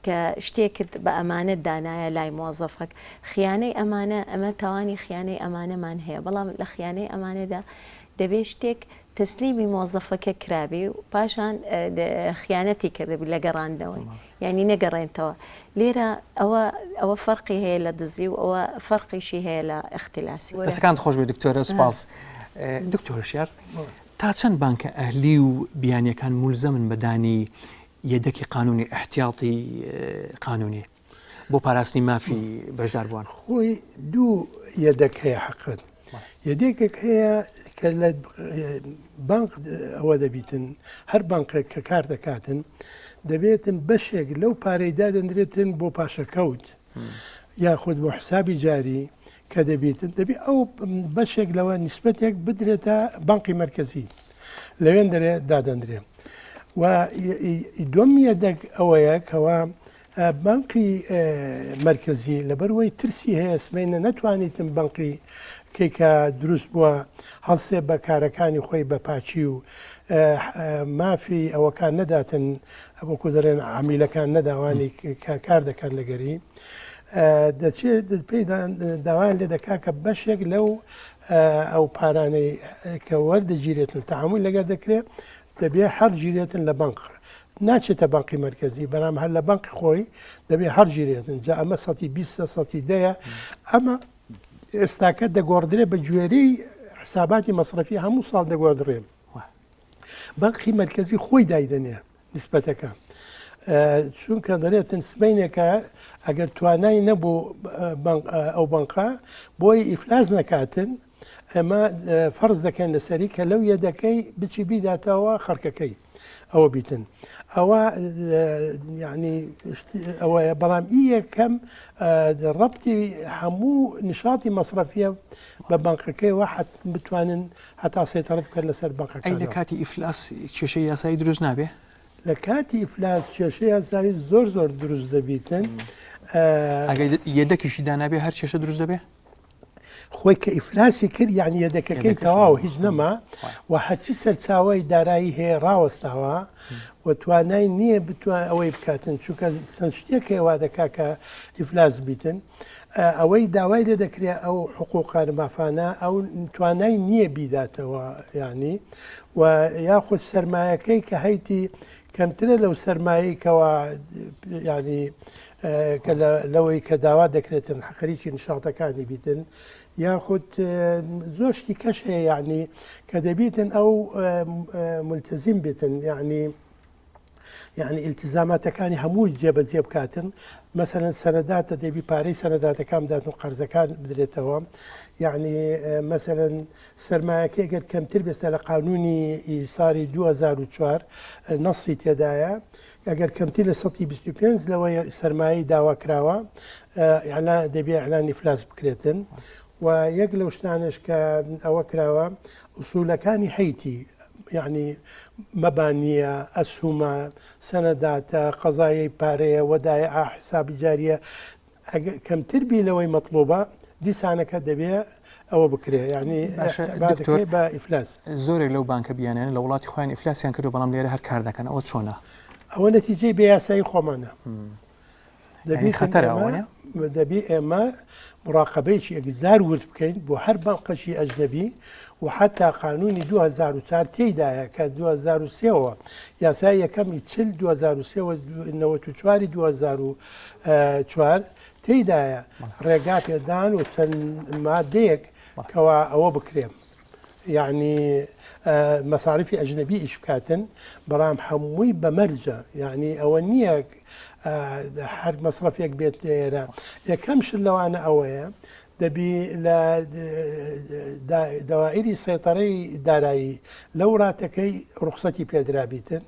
کە شتێکت بە ئەمانەت دانایە لای مۆزەفەک خیانەی ئەمانە ئەمە تاوانی خیانەی ئەمانەمان هەیە بەڵام لە خیانەی ئەمانەدا دەبێت شتێک تەسلیمی مۆزەفەکە کرابێ و پاشان خیانەتی کردبی لە گەڕاندەوەی یعنی نەگەڕێنتەوە لێرە ئەوە فەرقی هەیە لە دزی و ئەوە فەرقیشی هەیە لە اختیلاسی. دەستەکانت خۆش بێ دکتۆرە سپاس. دکتۆر هوشیار تا چەند بانکە ئەهلی و بیانیەکان مولزەمن بەدانی یەدەکی قانونی احتیاطی قانونی بۆ پاراستنی مافی بەشداربووان؟ خۆی دوو یەدەک هەیە حقت یەدێکێک هەیە کە لە بانک ئەوە دەبیتن هەر بانکێک کە کار دەکاتن دەبێتن بەشێک لەو پارەیدا دەندرێتن بۆ پاشەکەوت یاخود بۆ حسابی جاری کە دەبێتن دەبێ ئەو بەشێک لەوە نیسبەتێک بدرێتە بانقی مرکزی لەوێن دەرێ دادەندرێ و دوم یەدەک ئەوەیە کەوا بانقی مرکزی لەبەرەوەی ترسی هەیە سمێنە نەتوانیتم بانقی کەیکە دروست بووە هەڵسێ بە کارەکانی خۆی بە پاچی و مافی ئەوەکان نەداتن وەکو دەڕێن عامیلەکان نەداوانی کار دەکەن لەگەری دەچێت پێی داوان لێ دەکا کە بەشێک لەو ئەو پارانەی کە وەردەگیرێتن تەعامل لەگەر دەکرێت دەبێت هەر گیرێتن لە بانق ناچێتە بانقی مرکزی بەرام هەر لە بانقی خۆی دەبێت هەر گیرێتن جا ئەمە 20 ئەمە ئێستاکە دەگۆڕدرێ بە گوێرەی حساباتی مەصرفی هەموو ساڵ دەگۆڕدرێ بانقی مرکزی خۆی دایدنێ نسبەتەکە چونکە دەرێتن سبینێکە ئەگەر توانای نەبوو ئەو بانقا بۆی ئیفلاس نەکاتن ئەمە فەرز دەکەن لەسەری کە لەو یەدەکەی بچی بیداتەوە خەرکەکەی ئەوە بیتن ئەوە یعنی ئەوەیە بەڵام یەکەم ڕەبتی هەموو نیشاتی مەصرفیە بە بانقەکەیەوە بتوانن هەتا سێتەڕەت بکەن لەسەر بانقەکە. ئەی لە کاتی ئیفلاس کێشەی یاسایی دروست نابێ؟ لە کاتی ئیفلاس کێشەی یاسایی زۆر دروست دەبیتن ئەگەر یەدەکیشی دانابێ هەر کێشە دروست دەبێ؟ خۆی کە ئیفلاسی کرد یعنی یەدەکەکەی تەواو هیچ نەما و هەرچی سەرچاوی دارایی هەیە ڕاوەستاوە و توانای نییە بتوان ئەوەی بکاتن چونکە چەند شتێک هێوا دەکا کە ئیفلاس بیتن ئەوەی داوای لێ دەکرێت ئەو حقوقان مافانە ئەو توانای نییە بیداتەوە یعنی و یاخود سەرمایەکەی کە هەیتی کەمترە لەو سەرمایی کەەوە ینی کە لەوەی کە داوا دەکرێتن خەریکی نیشاڵەکانی بیتن یاخود زۆشتی کەش هەیە یعنی کە دەبیتن ئەو ملتزم بێتن یعنی ئیلتزاماتەکانی هەمووی جێبەجێ بکاتن مەسەرەن سەنەداتە دەبی پارەی سەنەداتەکان بداتن و قەرزەکان بدرێتەوە یعنی مەسەرەن سەرمایەکەی گەر کەمتر بێتە لە قانونی ئیساری 2004 نەسی تێدایە ئەگەر کەمتر لە 125 لەوەی سەرمایی داوا کراوە دەبێ ئەعلانی ئیفلاس بکرێتن و یەک لەو شتانش کە ئەوە کراوە ئوسوولەکانی هەیتی یعنی مەبانیە ئەسهومە سەنەداتە قەزایەی پارەیە وەدایە حسابی جاریە کەمتر بی لەوەی مەطلوبە دیسانەکە دەبێ ئەوە بکرێ یعنی بە ئیفلاس زۆرێک لەو بانکە بیانیان لە وڵاتی خۆیان ئیفلاسیان کردو بەڵام لێرە هەر کار دەکەن ئەوە چۆنە؟ ئەوە نەتیجەی بە یاسایی خۆمانە دەبی ئێمە مراقبەیەکی ئەگزار ورد بکەین بۆ هەر بانقەشی ئەجنەبی و حتا قانونی 2004 تێدایە کە 2003ەوە یاسای یەکەمی 2004 تێدایە ڕێگا پێدان و چەند مادەیەک کەوا ئەوە بکرێم یعنی مەساریفی ئەجنەبی ئیش بکاتن بەڵام هەمووی بەمەرجە یعنی ئەوە نییە هەر مەصرفێک بێت لێرە یەکەمش لەوانە ئەوەیە دەبی لە دەوائری سەیطەرەی دارایی لەو ڕاتەکەی ڕوخسەتی پێدرابیتن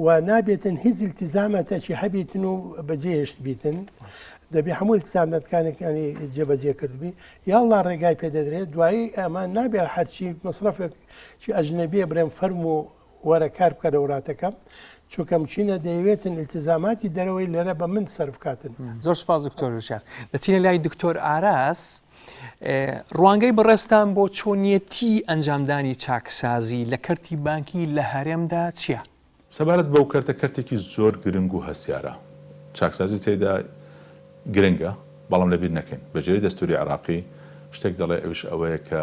و نابێتن هیچ التزامەتەکی هەبیتن و بەجێهێشت بیتن دەبی هەموو التزامەتەکانەکانی جێبەجێ کردبی یاڵا ڕێگای پێدەدرێت دوایی ئەمان نابێت هەرچی مەصرفێک چی ئەژنەبیە برێن فەرم و وەرە کار بکە لە وڵاتەکەم چونکەم چینە دەیەوێتن التزاماتی دەرەوەی لێرە بە من سەرف کاتن. زۆر سپاس دکتۆر هوشیار. دەچینە لای دکتۆر ئاراس ڕوانگەی بەڕێستان بۆ چۆنیەتی ئەنجامدانی چاکسازی لە کەرتی بانکی لە هەرێمدا چییە؟ سەبارەت بەو کەرتە کەرتێکی زۆر گرنگ و هەسیارە. چاکسازی تێدا گرنگە بەڵام لەبیر نەکەین. بەجێری دەستوری عراقی شتێک دەڵێ ئەوش ئەوەیە کە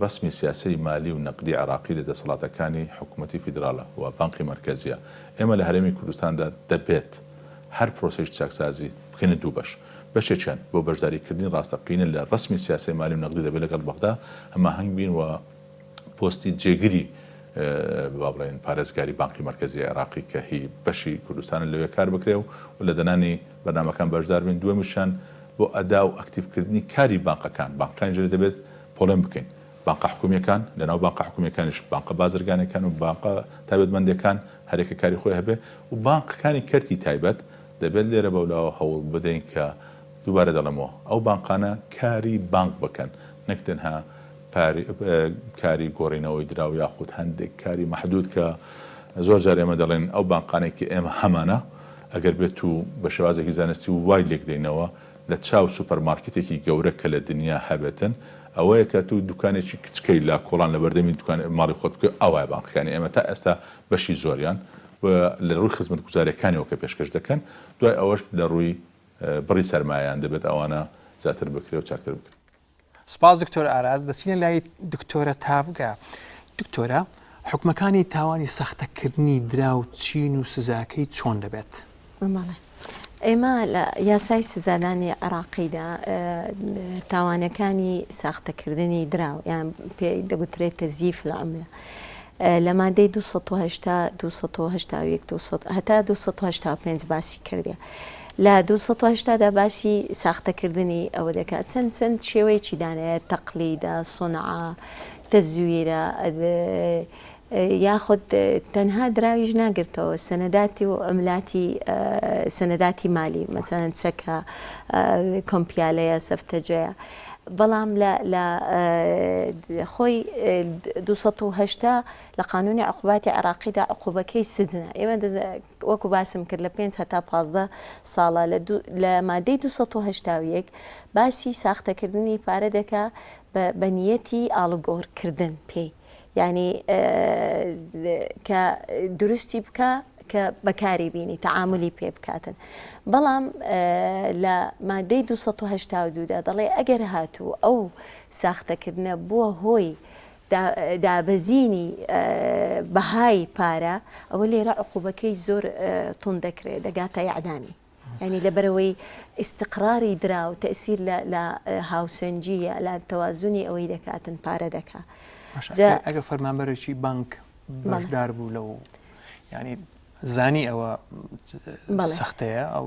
ڕسمی سیاسی مالی و نەقدی عراقی لە دەسەڵاتەکانی حکوومەتی فیدراڵە و بانقی مرکزیە. ئێمە لە هەرێمی کوردستاندا دەبێت هەر پرۆسەیەکی چاکسازی بکەنە دوو بەشێکیان بۆ بەشداریکردنی ڕاستەقینە لە ڕسمی سیاسی مالی و نەقدی دەبێت لەگەڵ بەغدا هەماهەنگ بین و پۆستی جێگیری با بڵێن پارێزگاری بانقی مرکزی عراقی کە هی بەشی کوردستان لەوێ کار بکرێ و لە دەنانی بەرنامەکان بەشدار بین. دووەمیشان بۆ ئەدا و ئەکتیڤکردنی کاری بانقەکان بانقەکان ژێر دەبێت پۆڵێم بکەین. بانقە حکومیەکان لەناو بانقە حکومیەکانیش بانقە بازرگانەکان و بانقە تایبەتمەندەکان هەرێکە کاری خۆی هەبێ و بانقەکانی کەرتی تایبەت دەبێت لێرە بەولاوە هەوڵ بدەین کە دووبارە دەڵێمەوە ئەو بانقانە کاری بانک بکەن نەک تەنها کاری گۆڕینەوەی دراو یاخود هەندێک کاری مەحدود کە زۆر جار ئێمە دەڵێن ئەو بانقانێکی ئێمە هەمانە ئەگەر بێت و بە شێوازێکی زانستی و وای لێک دەینەوە لە چاو سوپەرمارکتێکی گەورە کە لە دنیا هەبێتن ئەوەیە کە تو دوکانێکی کچکەی لا کۆڵان لە بەردەمی دوکان ماڵی خۆت بکە ئەوە بانقەکانی ئێمە تا ئێستا بەشی زۆریان لە ڕووی خزمەت گوزاریەکانیەوە کە پێشکەش دەکەن دوای ئەوەش لە ڕووی بڕی سەرمایان دەبێت ئەوانە زیاتر بکرێ و چاکتر بکرێت. سپاس دکتۆر ئاراز. دەچینە لای دکتۆرە تاڤگا. دکتۆرە حکومەکانی تاوانی سەختەکردنی درا و چین و سزاکەی چۆن دەبێت؟ ئێمە لە یاسای سزادانی عراقیدا تاوانەکانی ساختەکردنی دراو یان پێی دەگوترێت تەزیف لە ئەمە لە مادەی 280 هەتا 285 باسی کردێ. لە 280دا باسی ساختەکردنی ئەوە دەکات چەند شێوەیەکی دانەیە تەقلیدە سونعە تەزویرە یاخود تەنها دراویش ناگرتەوە سەنەداتی و عملاتی سەنەداتی مالی مەسەرەن چەکە کۆمپیالەیە سەفتەجەیە بەڵام لە خۆی 280 لە قانونی عقوباتی عراقیدا عقوبەکەی سجنە. ئێمە وەکو باسم کرد لە 5 هەتا 15 ساڵە لە مادەی 281 باسی ساختەکردنی پارە دەکا بە نیەتی ئاڵوگۆڕکردن پێی یعنی کە دروستی بکە کە بەکاری بینی تعاملی پێ بکاتن. بەڵام لە مادەی 282دا دەڵێ ئەگەر هاتوو ئەو ساختەکردنە بووە هۆی دابەزینی بەهای پارە ئەوە لێرە عقوبەکەی زۆر تون دەکرێت دەگاتە یعدامی. یعنی لەبەرەوەی ئیستقراری درا و تەئسیر لە هاوسەنجیە لە تەوازونی ئەوەی دەکاتن پارە دەکات. ئەگە فەرمانبەرێکی بانک بەشدار بوو لەو ینی زانی ئەوە سەختەیە ئەو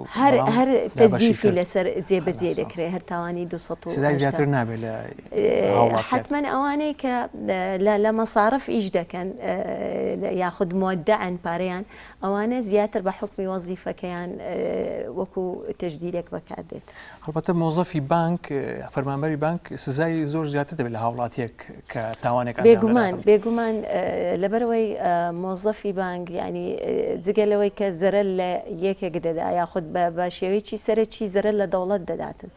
هەر تەزیفی لەسەر جێبەجێ دەکرێت هەر تاوانی 200 زیاتر نابێت لە حتمما ئەوانەی کە لە مەصارف ئیش دەکەن یاخود مودعن پارەیان ئەوانە زیاتر بە حکمی وەزیفەکەیان وەکو تەجدیدێک بەکاردێت. هەڵبەتە مۆزەفی بانک فەرمانبەری بانک سزای زۆر زیاتر دەبێت لە هاوڵاتیەک کە تاوانێک بێگومان لەبەرەوەی مۆزەفی بانک ینی جگەلەوەی کە زەرە لە یەکێک دەدا یاخود بە شێوەیەکی سەرەکی زەرە لە دەوڵەت دەداتن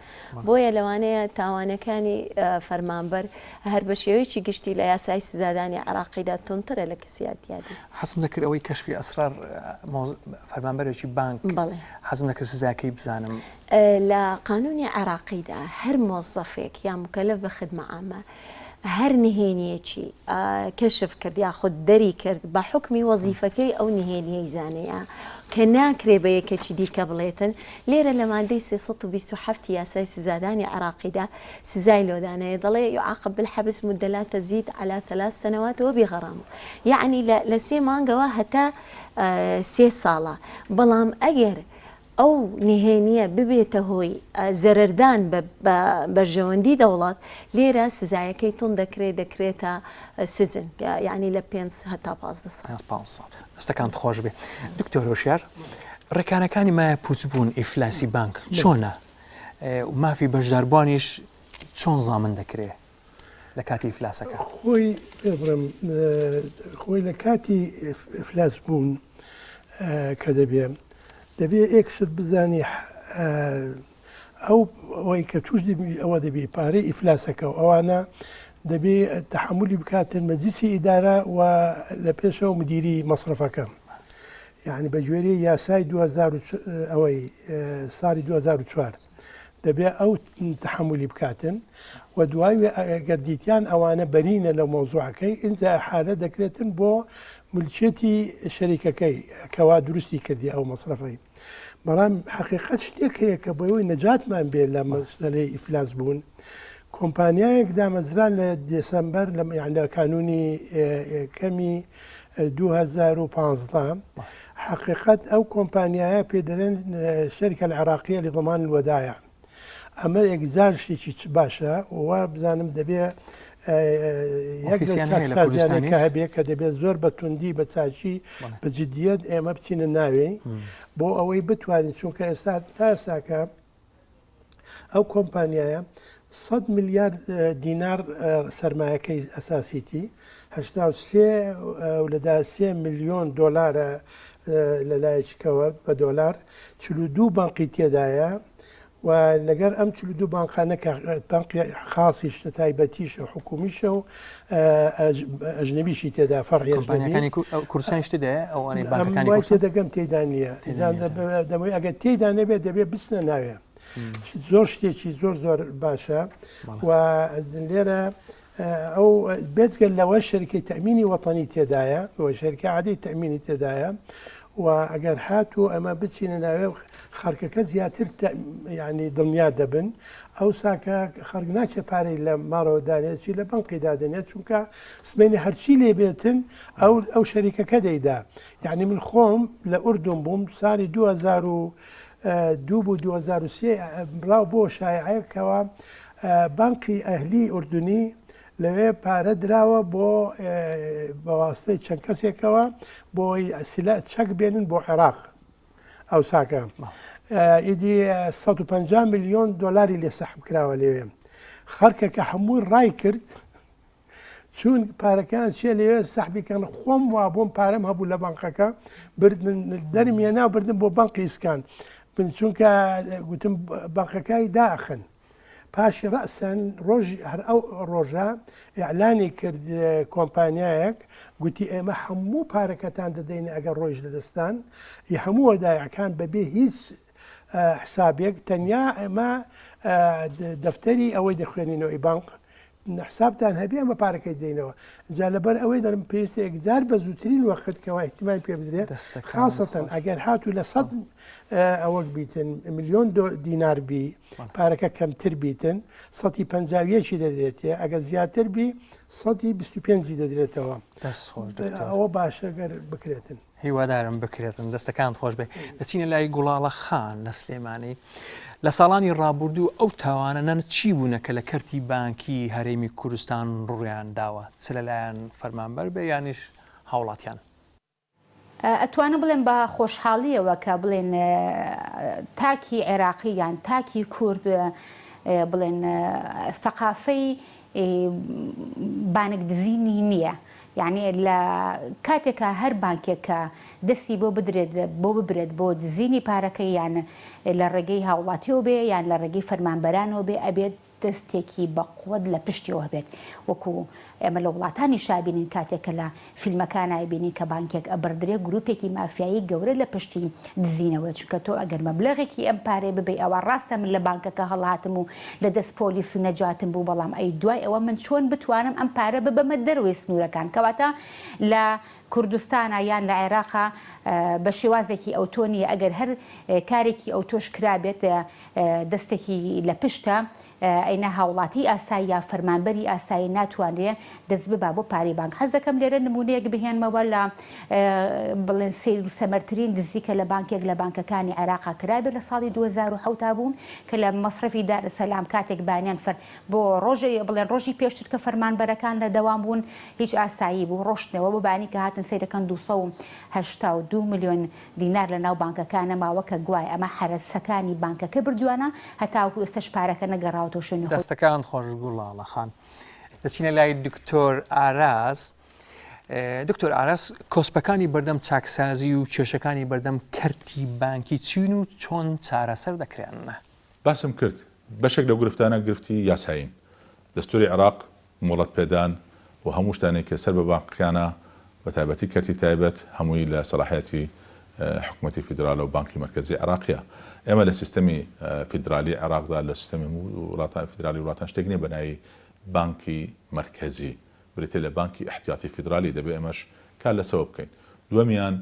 بۆیە لەوانەیە تاوانەکانی فەرمانبەر هەر بە شێوەیەکی گشتی لە یاسای سزادانی عراقیدا تونترە لە کەسیاتیادی. حەزم دەکرد ئەوەی کەشفی ئەسرار فەرمانبەرێکی بانک حەزم دەکرد سزاکەی بزانم. لە قانونی عراقیدا هەر مۆزەفێک یا مکەلەف بە خدمە عامە هەر نهێنیەکی کەشف کرد یاخود دەری کرد بە حکمی وەزیفەکەی ئەو نهێنیەی زانەیە کە ناکرێ بە یەکێکی دیکە بڵێتن لێرە لە مادەی 327 یاسای سزادانی عراقیدا سزای لۆدانەیە دەڵێ يعاقب بالحبس مدة لا تزيد على 3 سنوات وبغرامة يعني لە 3 مانگەوە هەتا 3 ساڵە بەڵام ئەگەر ئەو نهێنیە ببێتە هۆی زەرەردان بە بەرژەوەندی دەوڵات لێرە سزایەکەی تون دەکرێتە سجن یعنی لە 5 هەتا 15 ساڵ. دەستەکانت خۆش بێ. دکتۆر هۆشیار ڕێکانەکانی مایە پوچبوون ئیفلاسی بانک چۆنە و مافی بەشداربوانیش چۆن زامن دەکرێت لە کاتی ئیفلاسەکە؟ خۆی پێبڕم خۆی لە کاتی ئیفلاس بوون کە دەبێ ئێکشت بزانی ئەوەی کە توش ئەوە دەبێ پارەی ئیفلاسەکە و ئەوانە دەبێ تحملی بکاتن مەجلیسی ئیدارە و لە پێشەوە مدیری مەصرفەکە یعنی بە گوێرەی یاسای ئەوەی ساڵی 2004 دەبێ ئەو تحملی بکاتن و دوای گەردیتیان ئەوانە بەرینە لە مۆزوعەکەی ئینجا حالە دەکرێتن بۆ ملچێتی شەریکەکەی کەوا دروستی کردی ئەو مەصرفەی بەڵام حقیقەت شتێک هەیە کە بۆەوەی نەجاتمان بێت لە مەسلەی ئیفلاس بوون کۆمپانیایەک دامەزران لە دێسەمبەر لە کانونی کەمی 2015 حقیقەت ئەو کۆمپانیایە پێدەرێن شەریکە العراقیە لضمان الودایع ئەمە یەکجار شتێکی باشە و بزانم دەبێ یەکسازیانەکە هەبێ کە دەبێت زۆر بە توندی بە چاچی بە جدیەت ئێمە بچینە ناوێ بۆ ئەوەی بتوانین چونکە ئێستا تا ئێستاکە ئەو کۆمپانیایە 100 میلیارد دینار سەرمایەکەی ئەساسیتی 83 میلیۆن دۆلارە لەلایەکەوە بە دۆلار 42 بانقی تێدایە و لەگەر ئەم 42 بانقانەکە بانقی خاصیش تایبەتیش و حکومیشە و ئەژنبیشی تێدا فەرعی کورسانیش تێدایە ئەوانەی بانکەکانی تێدەگەم تێدا نییە دەمەوەی ئەگەر تێدا نەبێت دەبێت بستنە ناوێ زۆر شتێکی زۆر باشە و لێرە ئەو بێتگەل لەوە شەریکەی تەمینی وەتەنی تێدایە شەریکە عادەی تەمینی تێدایە و ئەگەر هاتوو ئەمە بچینە ناوێ خەرکەکە زیاتر ینی دڵنیا دەبن ئەو ساکە خەرک ناچێ پارەی لە ماڵەوە دانێتی لە بەنقی دادنێت چونکە سمێنی هەرچی لێ بێتن ئەو شەریکەکە دەیدا یعنی من خۆم لە ئوردون بووم ساڵی 2002 بوو 2003 ڕاو بۆ شایعەکەوە بانقی ئەهلی ئوردونی لەوێ پارە دراوە بۆ بەواستەی چەند کەسێکەوە بۆی چەک بێنن بۆ عێراق ئەو ساکە ئیدی 150 میلیۆن دۆلاری لێ سەحب کراوە لێوێ خەرکەکە هەمووی ڕای کرد چون پارەکان چێ لێوێ سەحبیکەن خۆم وا بۆم پارەم هەبوو لە بانقەکە دەرمێنا بردن بۆ بانقی ئیسکان چونکە گوتم بانقەکەی داخن پاشی ڕەسەن ڕۆژی هەر ئەو ڕۆژە ئیعلانی کرد کۆمپانیایەک گوتی ئێمە هەموو پارەکەتان دەدەین ئەگەر ڕۆژ لەدەستان هەموو وەدایەکان بەبێ هیچ حسابێک تەنیا ئێمە دەفتەری ئەوەی دەخوێنینەوەی بانق حسابتان هەبێ ئەمە پارەکەی دەینەوە جا لەبەر ئەوەی دەرم پێویستە یەکجار بە زووترین وەخت کەوا احتیمال پێ بدرێت خاصەتەن ئەگەر هاتوو لە 100 ئەوەک بیتن میلیۆن دینار بی پارەکە کەمتر بیتن 150 دەدرێتێ ئەگە زیاتر بی 125 دەدرێتەوە ئەوە باشەگەر بکرێتن هیوادارم بکرێتن دەستەکان خۆش بێ دەچینە لای گوڵاڵە خان لە سلێمانی لە ساڵانی ڕابردوو ئەو تاوانە نەن چی بوونە کە لە کەرتی بانکی هەرێمی کوردستان ڕوڕیان داوە چ لەلایەن فەرمانبەر بێ یانیش هاوڵاتیان ئەتوانە بڵێن بە خۆشحاڵیەوە کە بڵێن تاکی عێراقی یان تاکی کورد بڵێن فەقافەی بانکدزینی نییە یعنی لە کاتێکە هەر بانکێکە دەستی بۆ ببرێت بۆ دزینی پارەکەی یان لە ڕێگەی هاوڵاتیەوە بێ یان لە ڕێگەی فەرمانبەرانەوە بێ ئەبێت دەستێکی بەقوت لە پشتیەوە بێت وەکو ئێمە لە وڵاتانی شابینین کاتێککە لە فیلمەکانای بینی کە بانکێک ئەبردرێ گروپێکی مافیایی گەورە لە پشتی دزینەوە چکە تۆ ئەگەر مەبلەغێکی ئەم پارێ ببێ ئەوە ڕاستە من لە بانکەکە هەڵاتم و لە دەست پۆلیس و نەجاتم بوو بەڵام ئەی دوای ئەوە من چۆن بتوانم ئەم پارە ببەمە دەروی سنوورەکان کەواتە لە کوردستانە یان لە عێراقا بە شێوازێکی ئەوتۆنیە ئەگەر هەر کارێکی ئەوتۆش کرابێت دەستێکی لە پشتە ئەینە هاوڵاتی ئاسایی یا فەرمانبەری ئاسایی ناتوانرێ دەست ببا بۆ پارەی بانک. حەزەکەم لێرە نمونەیەک بهێنمەوە لە بڵێن سیر و سەمەرترین دزیکە لە بانکێک لە بانکەکانی عێراقا کرابێت لە ساڵی 2010 بوون کە لە مەصرفی دارسەلام کاتێک بانیان بۆ بڵێن ڕۆژی پێشتر کە فەرمانبەرەکان لە دەوام بوون هیچ ئاسایی بوو ڕۆشتنەوە بۆ بانی کە هاتن سیرەکەن 282 میلیۆن دینار لە ناو بانکەکانە ماوە کە گوای ئەمە حرەسەکانی بانکەکە بردووانە هەتاوکو ئێستش پارەکە نەگەڕاوەوە شوێنی خۆی. دەستەکان خۆش گوڵاڵە خان. دەچینە لای دکتۆر ئاراز. دکتۆر ئاراز کۆسپەکانی بەردەم چاکسازی و کێشەکانی بەردەم کەرتی بانکی چین و چۆن چارەسەر دەکرێنە؟ باسم کرد بەشێک لە گرفتانە گرفتی یاساین دەستوری عێراق مۆڵەت پێدان و هەموو شتانێک کە سەر بە بانکەکانە بە تایبەتی کەرتی تایبەت هەمووی لە سەلاحەتی حکوومەتی فیدرالە و بانکی مرکزی عێراقیە. ئێمە لە سیستەمی فیدرالی عێراقدا لە سیستەمی وڵاتان فیدرالی وڵاتان شتێک نیە بەناوی بانکی مرکزی بریتێ لە بانکی احتیاطی فیدرالی دەبێ ئەمەش کار لەسەوە بکەین. دووەمیان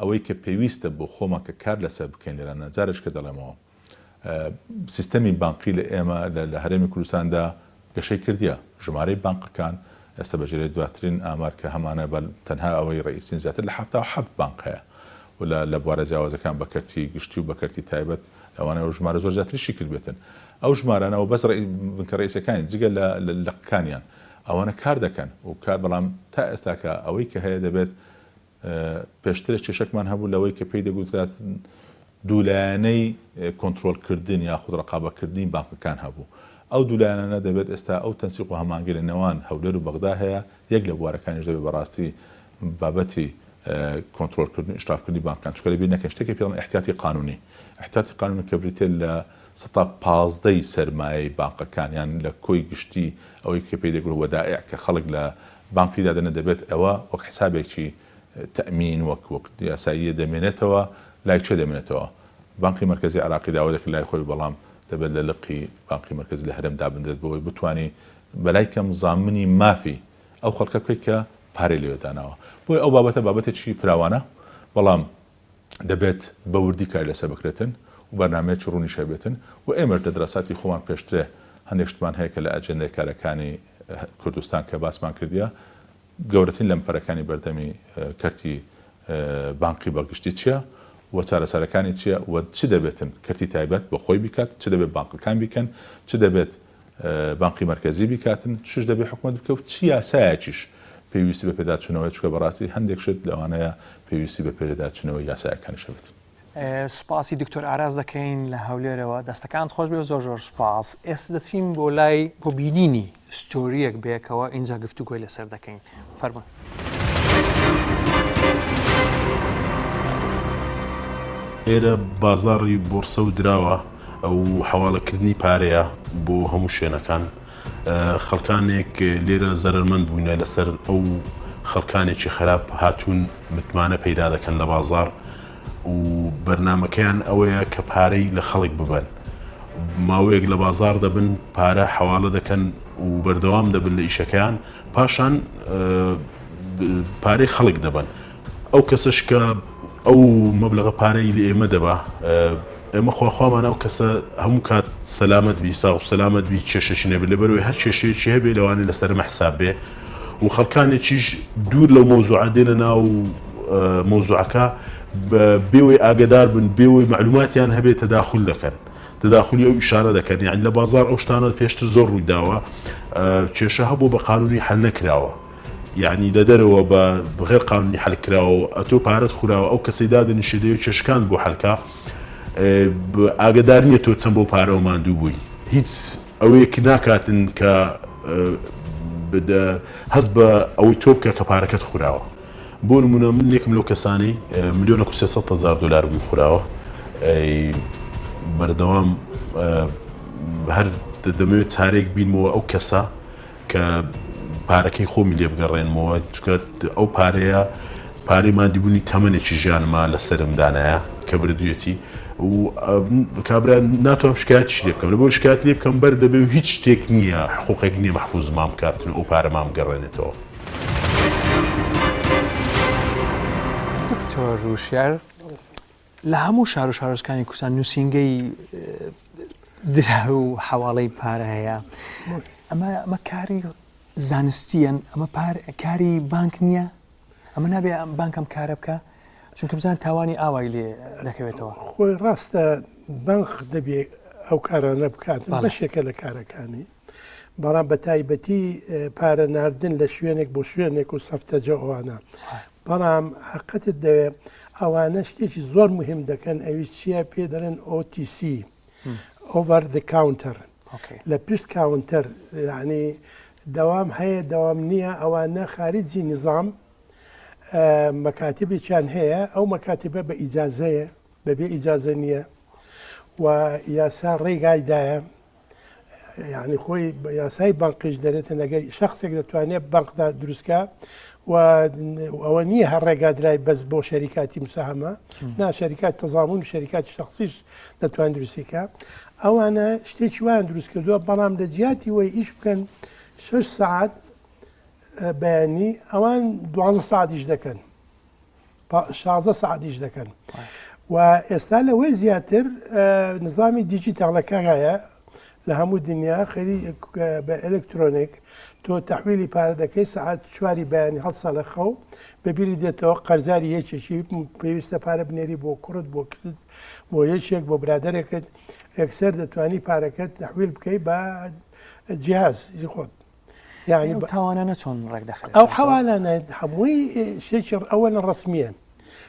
ئەوەی کە پێویستە بۆ خۆمە کە کار لەسەر بکەین لێرانە جارش کە دەڵێمەوە سیستەمی بانقی لە ئێمە لە هەرێمی کوردستاندا گەشەی کردیە ژمارەی بانقەکان ئێستا بەژێرەی دواترین ئامار کە هەمانە تەنها ئەوەی ڕئیسین زیاتر لە 77 بانق هەیە و لە بوارە جیاوازەکان بە کەرتی گشتی و بە کەرتی تایبەت ئەوانە ژمارە زۆر زیاتریشی کرد بێتن. ئەو ژمارانەوە بەس بنکە ڕئیسەکانی جگە لە لەقەکانیان ئەوانە کار دەکەن و کار بەڵام تا ئێستاکە ئەوەی کە هەیە دەبێت پێشترە کێشەکمان هەبوو لەوەی کە پێی دەگوترات دوولایانەی کۆنتترۆلکردن یاخود ڕقابەکردنی بانکەکان هەبوو. ئەو دوولایانە دەبێت ئێستا ئەو تەنسیق و هەمانگە لە نێوان هەولێر و بەغدا هەیە یەک لە بوارەکانیش دەبێت بەڕاستی بابەتی کۆنتترۆلکردن ئیشرافکردنی بانکان چکە لەبیر نەکەن شتێکی پێڵن احتیاطی قانونی احتیاطی قانونی کە بریتێ لە 15 سەرمایەی بانکەکانیان لە کۆی گشتی ئەوەی کە پێی دەگوت وەدائع کە خەڵک لە بانکی دادەنە دەبێت ئەوە وەک حسابێکی تەمین وەک یاساییە دەمێنێتەوە لای چێ دەمێنێتەوە. بانکی مرکزی عێراقی داوا دەکرد لای خۆی بەڵام دەبێت لە لقی بانکی مرکزی لە هەرێم دابندێت بۆی بتوانانی بەلای کەم زامنی مافی ئەو خەڵکە بکەیت کە پارەی لێداناوە. بۆی ئەو بابەتێکی فراوانە بەڵام دەبێت بە وردی کار لەسەر بکرێتن و بەرنامەیەکی ڕوونی شەبێتن و ئێمەش لە دراوساتی خۆمان پێشترێ هەندێک شتمان هەیە کە لە ئەجەندای کارەکانی کوردستان کە باسمان کردیە گەورەترین لەمپەرەکانی بەردەمی کەرتی بانکی بەگشتی چییە و چارەسەرەکانی چییە و چ دەبێتن کەرتی تایبەت بە خۆی بیکات چ دەبێت بانکەکان بیکەن چ دەبێت بانکی مرکزی بیکاتن چش دەبێت حکوومەت بکە و چی یاسایەکیش پێویستی بە پێداچوونەوەی چکە بەڕاستی هەندێک شت لەوانەیە پێویستی بە پێداچوونەوەی یاسایەکانی شەبێت. سوپاسی دکتۆر ئاراز دەکەین لە هەولێرەوە دەستەکان خۆش بێ زۆر زۆر سوپاس. ئێستا دەچین بۆ لای بۆ بینینی ستۆریەک بێکەوە اینجا گفتوگۆی لەسەر دەکەین. فەرمووی. ئێرە بازاڕی بۆرسە و دراوە ئەو حواڵەکردنی پارەیە بۆ هەموو شوێنەکان خەڵکانێک لێرە زەرمەند بووینە لەسەر ئەو خەڵکانێکی خراپ هاتوون متمانە پەیدا دەکەن لە بازار و بەرنمەکەیان ئەوەیە کە پارەی لە خەڵک ببەن ماوەیەک لە بازار دەبن پارە حواڵە دەکەن و بەردەوام دەبن لە ئیشەکەیان پاشان پارەی خەڵک دەبن ئەو کەسش کە ئەو مەبلغە پارەی لە ئێمە دەبا ئێمە خواخوامان ئەو کەسە هەموو کات سەلامەت بی ساغ و سەلامەت بی کێشەشی نەبێ لەبەرەوەی هەر کێشەیەکی هەبێ لەوانێ لەسەرمە حساب بێ و خەڵکانێکیش دوور لەو مۆزوعە دێنە ناو مۆزوعەکە بێوەی ئاگدار بن بێوەی معلوماتیان هەبێ تەداخل دەکەن تەداخلی ئەو ئیشارە دەکەن یعنی لە بازار ئەو شتانە پێشتر زۆر ڕووی داوە کێشە هەبوو بە قانونی حل نەکراوە یعنی لە دەرەوە بە غێر قانونی حل کراوە ئەتۆ پارەت خوراوە ئەو کەسەی دادەنیشێ و کێشەکان بۆ حەلکە ئاگدار نییە تۆ چەند بۆ پارەوە ماندوو بووی هیچ ئەوەیەکی ناکاتن کە هەست بە ئەوەی تۆ بکە کە پارەکەت خوراوە بۆ نمونە من یەکم لەو کەسانی $1,300,000 بوو خوراوە بەردەوام هەر دەمەوێت چارێک بینمەوە ئەو کەسە کە پارەکەی خۆمی لێ بگەڕێنمەوە چکە ئەو پارەیە پارەی مادیبوونی تەمەنێکی ژیانما لە سەرمدانایە کە بردوێتی و کابرا ناتوانم شکایەتیش لێ بکەم لەبۆ شکایەت لێ بکەم بەر دەبێ و هیچ شتێک نییە حقوقێک نییە مەحفوظ مام کاتن ئەو پارە مام گەڕێنێتەوە. دکتۆر وشیار لە هەموو شار و شارۆچکانی کوردستان نووسینگەی درا و حواڵەی پارە هەیە ئەمە کاری زانستیەن ئەمە کاری بانک نییە ئەمە نابێ بانکم کارە بکە چونکە بزان تاوانی ئاوای لێ دەکەوێتەوە خۆی ڕاستە بانک دەبێ ئەو کارانە بکاتن بەشێکە لە کارەکانی بەڵام بە تایبەتی پارە ناردن لە شوێنێک بۆ شوێنێک و سەفتەجە ئەوانە بەڵام حقەتت دەوێت ئەوانە شتێکی زۆر مهم دەکەن ئەویش چیە پێ دەرن OTC over the counter لە پشت کاونتەر یعنی دەوام هەیە دەوام نییە ئەوانە خارجی نظام مەکاتبێکیان هەیە ئەو مەکاتبە بە ئیجازەیە بەبێ ئیجازە نییە و یاسا ڕێگایدایە یعنی خۆی یاسای بانقیش دەرێتە لەگەر شخصێک دەتوانێت بانقدا دروستکە و ئەوە نییە هەر ڕێگادرای بەس بۆ شەریکاتی مساهمە نا شەریکات تەزامون و شەریکاتی شخصیش دەتوان دروستیکە ئەوانە شتێکی وان دروست کردووە بەڵام لە جیاتی وی ئیش بکەن 6 ساعت بەیانی ئەوان 12 ساعتیش دەکەن 16 ساعتیش دەکەن و ئێستا لەوەی زیاتر نظامی دیجیتاڵەکە هەیە لە هەموو دنیا خەری بە ئەلکترۆنیک تۆ تەحویلی پارە دەکەی ساعت 4 بەیانی هەڵ ساڵە خەو بەبیری دێتەوە قەرزاری یەکێکی پێویستە پارە بنێری بۆ کوڕت بۆ کست بۆ یەکێک بۆ برادێکت یەکسەر دەتوانی پارەکەت تەحویل بکەی بە جیهازی خۆت یعنی تاوانانە چۆن ڕێک دەخرێت ئەو حەوالانە هەمووی شتێکی ئەوەنە ڕسمیە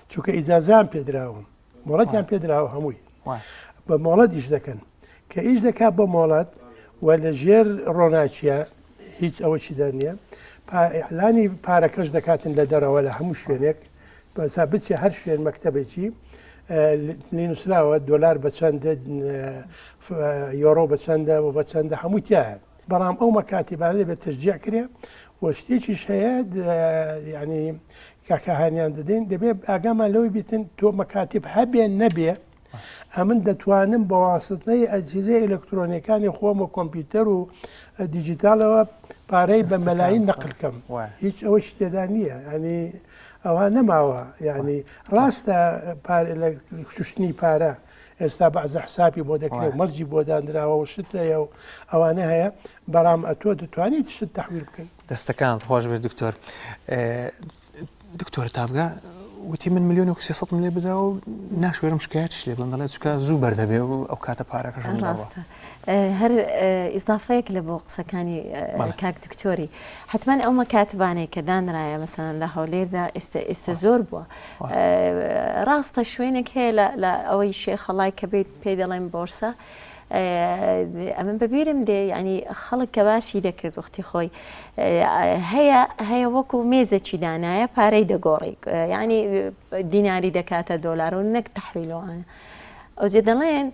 چونکە ئیجازان پێدراون مۆڵەتیان پێدراوە هەمووی بە مۆڵەت ئیش دەکەن کە ئیش دەکات بە مۆڵەت و لە ژێر ڕۆناچیە هیچ ئەوەشیدا نییە ئەعلانی پارەکەش دەکاتن لە دەرەوە لە هەموو شوێنێک بەسا بچێ هەر شوێن مەکتەبێکی لێنووسراوە دۆلار بە چەندە یۆڕۆ بە چەندە و بە چەندە هەموو تایە بەڵام ئەو مەکاتیبانە دەبێت تەشجیع کرێ و شتێکیش هەیە ینی کاکەهانیان دەدەین دەبێت ئاگامان لەوەی بیتن تۆ مەکاتب هەبێ نەبێ ئەمن دەتوانم بە واسطەی ئەجهزەی ئەلکترۆنیەکانی خۆم و کۆمپیوتەر و دیجیتالەوە پارەی بە مەلاین نەقلکەم هیچ ئەوەی تێدا نییە ینی ئەوە نەماوە ینی ڕاستە لە شوشتنی پارە ئێستا بەعزە حسابی بۆ دەکرێت مەرجی بۆ دانراوە و شتەیە و ئەوانە هەیە بەڵام ئەتۆ دەتوانیت شت تەحویل بکەیت دەستەکان خۆش بێت دکتۆر دکتۆر تافگا وتی من 1,300,000 لێ بدرا و ناشوێرم شکایەتش لێ بڵێ چکە زوو بەردەبێ و ئەو کاتە پارەکەشم ڕاستە هەر ئیزافەیەک لە بۆ قسەکانی کاک دکتۆری حتما ئەو مەکاتبانەی کە دانرایە مەسەن لە هەولێردا ئێستا زۆر بووە ڕاستە شوێنێک هەیە لە ئەوەی شێخەڵای کە بێت پێی دەڵێن بۆرسە ئەمن بەبیرم دێ ینی خەڵک کە باسی دەکرد وەختی خۆی هەیە وەکو مێزەکی دانایە پارەی دەگۆڕی ینی دیناری دەکاتە دۆلار و نەک تەحویلەوەوانە ئەوجێ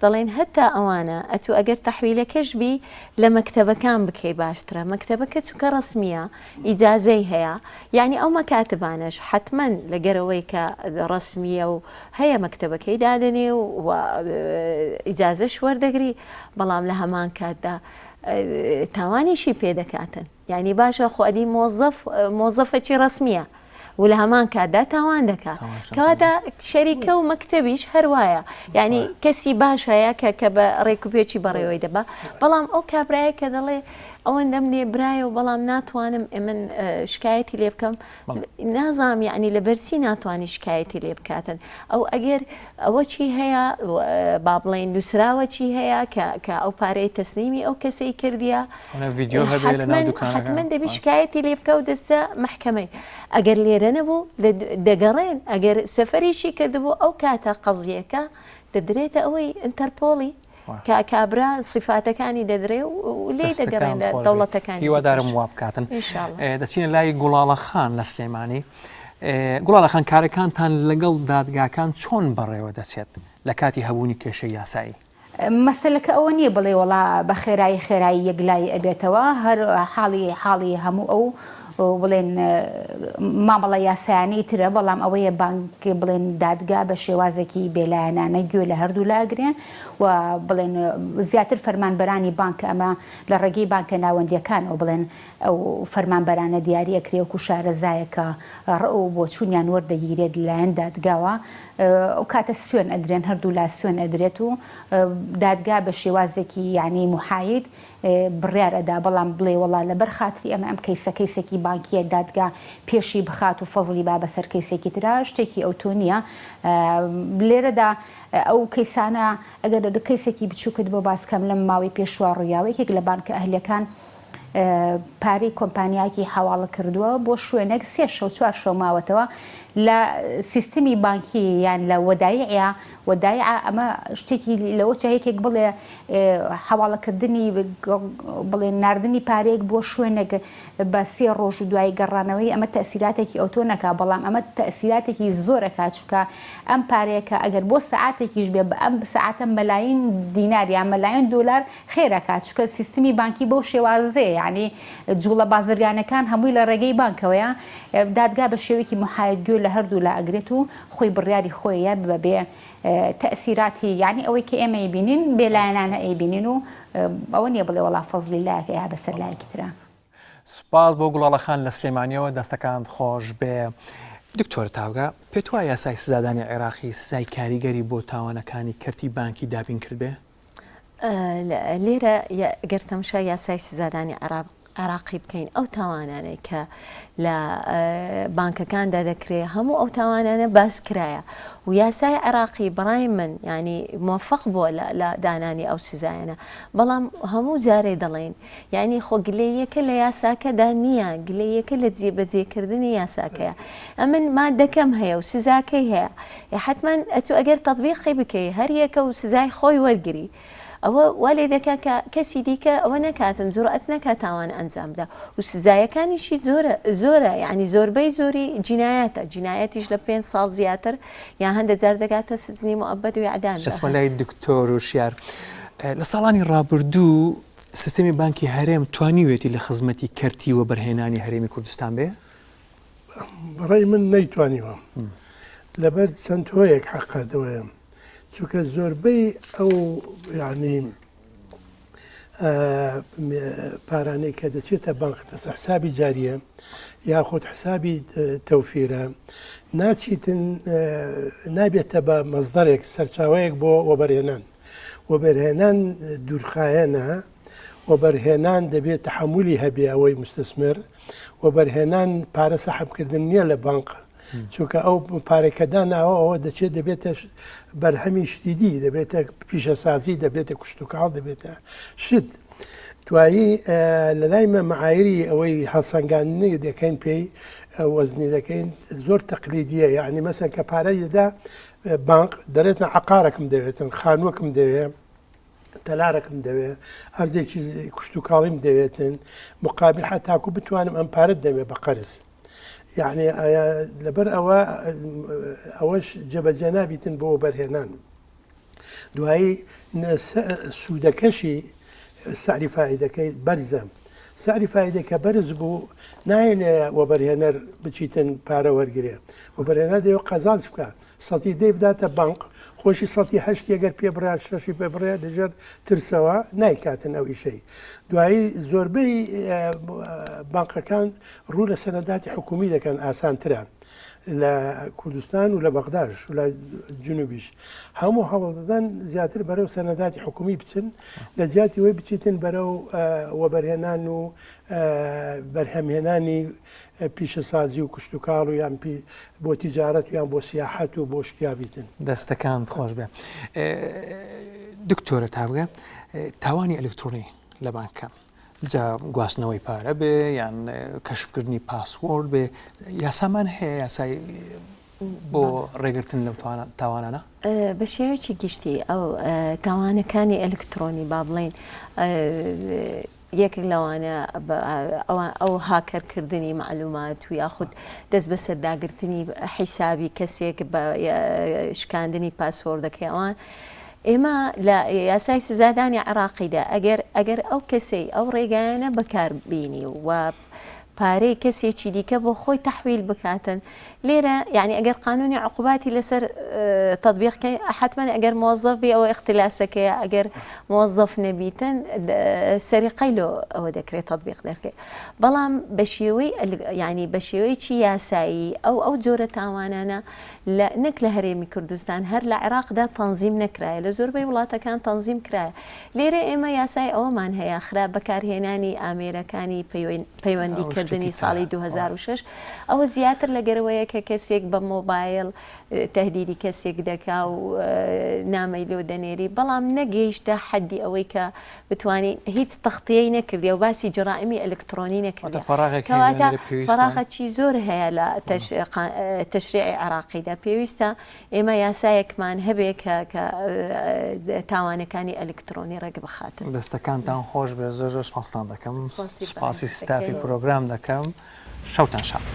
دەڵێن هەتا ئەوانە ئەتو ئەگەر تەحویلەکەش بی لە مەکتەبەکان بکەی باشترە مەکتەبەکە چونکە ڕسمیە ئیجازەی هەیە یعنی ئەو مەکاتبانش حتمما لەگەرەوەی کە ڕسمیە و هەیە مەکتەبەکەی دادنێ و ئیجازەش وەردەگری بەڵام لە هەمان کاتدا تاوانیشی پێ دەکاتن یعنی باشە خودی مۆزەفێکی ڕسمیە و لە هەمان کاتدا تاوان دەکات کەواتە شەریکە و مەکتەبیش هەروایە یعنی کەسی باش هەیە کە بە ڕێکوپێکی بەڕێوەی دەبا بەڵام ئەو کابرایە کە دەڵێ ئەوەندەم لێ برایە و بەڵام ناتوانم من شکایەتی لێ بکەم نازام یعنی لەبەرچی ناتوانانی شکایەتی لێ بکاتن ئەو ئەگەر ئەوە چی هەیە با بڵێن نووسراوە چی هەیە کە ئەو پارەی تەسلیمی ئەو کەسەی کردیە حتمما دەبی شکایەتی لێ بکە و دەستە محکەمەی ئەگەر لێرە نەبوو دەگەڕێن ئەگەر سەفەریشی کردبوو ئەو کاتە قەزیەکە دەدرێتە ئەوەی ئینتەرپۆڵی کابرا صفاتەکانی دەدرێ و لێ دەگەڕێن لە دەوڵەتەکانی هیوادارم وا بکاتن دەچینە لای گوڵاڵە خان لە سلێمانی گوڵاڵە خان کارەکانتان لەگەڵ دادگاکان چۆن بەڕێوە دەچێت لە کاتی هەبوونی کێشەی یاسایی مەسەلەکە ئەوە نییە بڵێ وڵا بە خێرایی یەکلای ئەبێتەوە هەر حاڵی هەموو ئەو بڵێن مامەڵە یاسایانەی ترە بەڵام ئەوەیە بانک بڵێن دادگا بە شێوازێکی بێلایەنانە گوێ لە هەردوو لاگرێن و بڵێن زیاتر فەرمانبەرانی بانکە ئەمە لە ڕێگەی بانکە ناوەندیەکان ئەو بڵێن ئەو فەرمانبەرانە دیاری ئەکرێ و شارەزایەکە ڕئو بۆ چوونیان وەردەگیرێت لەلایەن دادگاوە ئەو کاتە سوێن ئەدرێن هەردوو لا سوێن ئەدرێت و دادگا بە شێوازێکی یعنی محاید بڕیار ئەدا بەڵام بڵێ وڵا لەبەر خاتری ئەمە ئەم کەیسەکەی بانکیە دادگا پێشی بخات و فەزلی با بەسەر کەیسێکی ترا شتێکی ئەوتۆ نییە لێرەدا ئەو کەیسانە ئەگەر کەیسێکی بچووکت بۆ باسکەم لەم ماوەی پێشوا ڕوویاوەیەک لە بانکە ئەهلیەکان پارەی کۆمپانیاکی حواڵە کردووە بۆ شوێنێک 3 شەو 4 شەو ماوەتەوە لە سیستمی بانکی یان لە وەدایعە وەدایع ئەمە شتێکی لەوە چاهەیەکێک بڵێ حواڵەکردنی بڵێ ناردنی پارەیەک بۆ شوێنێک بە 3 ڕۆژ و دوای گەڕانەوەی ئەمە تەسیراتێکی ئۆتۆ نەکا بەڵام ئەمە تەسیراتێکی زۆرەکە چکە ئەم پارەیەکە ئەگەر بۆ سەعاتێکیش بێ بە ئەم سەعاتە مەلاین دینار یان مەلاین دۆلار خێرەکات چکە سیستمی بانکی بەو شێوازەیە یعنی جوڵە بازرگانەکان هەمووی لە ڕێگەی بانکەوەیە دادگا بە شێوەیەکی محاید گوێ لە هەردوو لا ئەگرێت و خۆی بڕیاری خۆیە بەبێ تەسیراتی یعنی ئەوەی کە ئێمە ئەیبینین بێلایەنانە ئەیبینین و ئەوە نییە بڵێ وەڵا فەزلی لایەکە یا بەسەر لایەکی ترە. سوپاس بۆ گوڵاڵەخان لە سلێمانیەوە دەستەکان خۆش بێ. دکتۆر تاوگا پێت وایە یاسای سزادانی عێراقی سزای کاریگەری بۆ تاوانەکانی کەرتی بانکی دابین کردبێ؟ لێرە گەر تەماشای یاسای سزادانی عراقی بکەین ئەو تاوانانەی کە لە بانکەکاندا دەکرێت هەموو ئەو تاوانانە باس کرایە و یاسای عراقی بەڕای من ینی موفق بووە لە دانانی ئەو سزایانە بەڵام هەموو جارێ دەڵێن یعنی خۆ گلەیەکە لە یاساکەدا نییە گلەیەکە لە جێبەجێکردنی یاساکەیە ئەمن مادەکەم هەیە و سزاکەی هەیە حتما ئەتو ئەگەر تەطبیقی بکەی هەر یەکە و سزای خۆی وەرگری ئەوە والێ دەکا کە کەسی دیکە ئەوە نەکاتن جورئەت نەکات تاوان ئەنجامدا و سزایەکانیشی زۆرە یعنی زۆربەی زۆری جینایەتە جینایەتیش لە 5 ساڵ زیاتر یان هەندێک جار دەگاتە سزنی مؤبەد و ئیعدام. شەسمە لای دکتۆر وشیار لە ساڵانی ڕابردوو سیستەمی بانکی هەرێم توانیوێتی لە خزمەتی کەرتی و بەرهێنانی هەرێمی کوردستان بێ؟ بەڕای من نەیتوانیوە لەبەر چەند هۆیەک حەقادەوەیە چونکە زۆربەی ئەو یعنی پارانەی کە دەچێتە بانک لەسەر حسابی جاریە یاخود حسابی تەوفیرە ناچیتن نابێتە بە مەزدەرێک سەرچاوەیەک بۆ وەبەرهێنان وەبەرهێنان دوورخایەنە وەبەرهێنان دەبێت تەحمولی هەبێ ئەوەی مستەسمر وەبەرهێنان پارە سەحبکردن نییە لە بانک چونکە ئەو پارێکەدا ناوە ئەوە دەچێت دەبێتە بەرهەمی شتیدی دەبێتە پیشەسازی دەبێتە کوشتتوکاڵ دەبێتە شت دوایی لە لای مە معایری ئەوەی هەڵسەنگاندنی دەکەین پێی وەزنی دەکەین زۆر تەقلیدیە یعنی مەسەن کە پارەیەدا بانک دەرێتە عقارەکەم دەوێتن خانووەکم دەوێت تەلارەکەم دەوێت ئەرزێکی کوشتتوکاڵیم دەوێتن مقابل حتاکو بتوانم ئەم پارەت دەوێت بە قەرز يعني لبر أواش جبجة نابيتن بو برهنان دوهاي سودكشي سعر فائدة كي برزة سعر فائدة كبرز بو ناين وبرهنر بتشيتن بارا ورقريا وبرهنر ديو قازان سبكا سطي دي بداتا بانك خوشي سطي هشت يقر بيبرا شاشي بيبرا لجر ترسوا نايكاتن أو شيء دوایی زۆربەی بانقەکان ڕوو لە سەنەداتی حکومی دەکەن ئاسانتران لە کوردستان و لە بەغداش و لە جنوبیش هەموو هەوڵدەدان زیاتر بەرەو سەنەداتی حکومی بچن لە زیاتی وی بچیتن بەرەو وەبەرهێنان و بەرهەمهێنانی پیشەسازی و کوشتتوکاڵ و یان بۆ تیجارەت یان بۆ سیاحەت و بۆ شتیابیتن دەستەکان خۆش بێ. دکتۆرە تاوگە تاوانی ئەلکترۆنی لە بانکە جا گواستنەوەی پارە بێ یان کەشفکردنی پاسوۆرد بێ یاسامان هەیە یاسای بۆ ڕێگرتن لەو تاوانانە؟ بە شێوەیەکی گشتی ئەو تاوانەکانی ئەلکترۆنی با بڵێن یەکێک لەوانە ئەو هاکەرکردنی معلومات و یاخود دەست بە سەرداگرتنی حیسابی کەسێک بە شکاندنی پاسوۆردەکەی ئەوان ئێمە لە یاسای سزادانی عراقیدا ئەگەر ئەو کەسەی ئەو ڕێگایانە بەکاربیێنی و پارەی کەسێکی دیکە بۆ خۆی تەحویل بکاتن لێرە یعنی ئەگەر قانونی عقوباتی لەسەر تطبیقکەی حتمما ئەگەر موظف بێ ئەوە اختلاسەکەیە ئەگەر موظف نەبیتن سەریقەی لۆ ئەوە دەکرێت تطبیق دەکرێت بەڵام بە شێوەی ینی بە شێوەیەکی یاسایی ئەو جۆرە تاوانانە نەک لە هەرێمی کوردستان هەر لە عێراقدا تەنزیم نەکرایە لە زۆربەی وڵاتەکان تەنزیم کرایە لێرە ئێمە یاسای ئەوەمان هەیە خراپ بەکارهێنانی ئامێرەکانی پەیوەندیکردنی ساڵی 2006 ئەوە زیاتر لەگەرەوەیە کە کەسێک بە مۆبایل تهدیدی کەسێک دەکا و نامەی لێو دەنێری بەڵام نەگەیشتە حەدی ئەوەی کە بتوانین هیچ تەختەیەی نەکردی و باسی جرائمی ئەلکترۆنی نەکردی کەواتە فەراغەتی زۆر هەیە لە تەشریعی عراقیدا پێویستە ئێمە یاسایەکمان هەبێ کە تاوانەکانی ئەلکترۆنی ڕێک بخاتن. دەستەکانتان خۆش بێ زۆر سپاسان دەکەم سپاسی ستافی پرۆگرام دەکەم شەوتان شاد.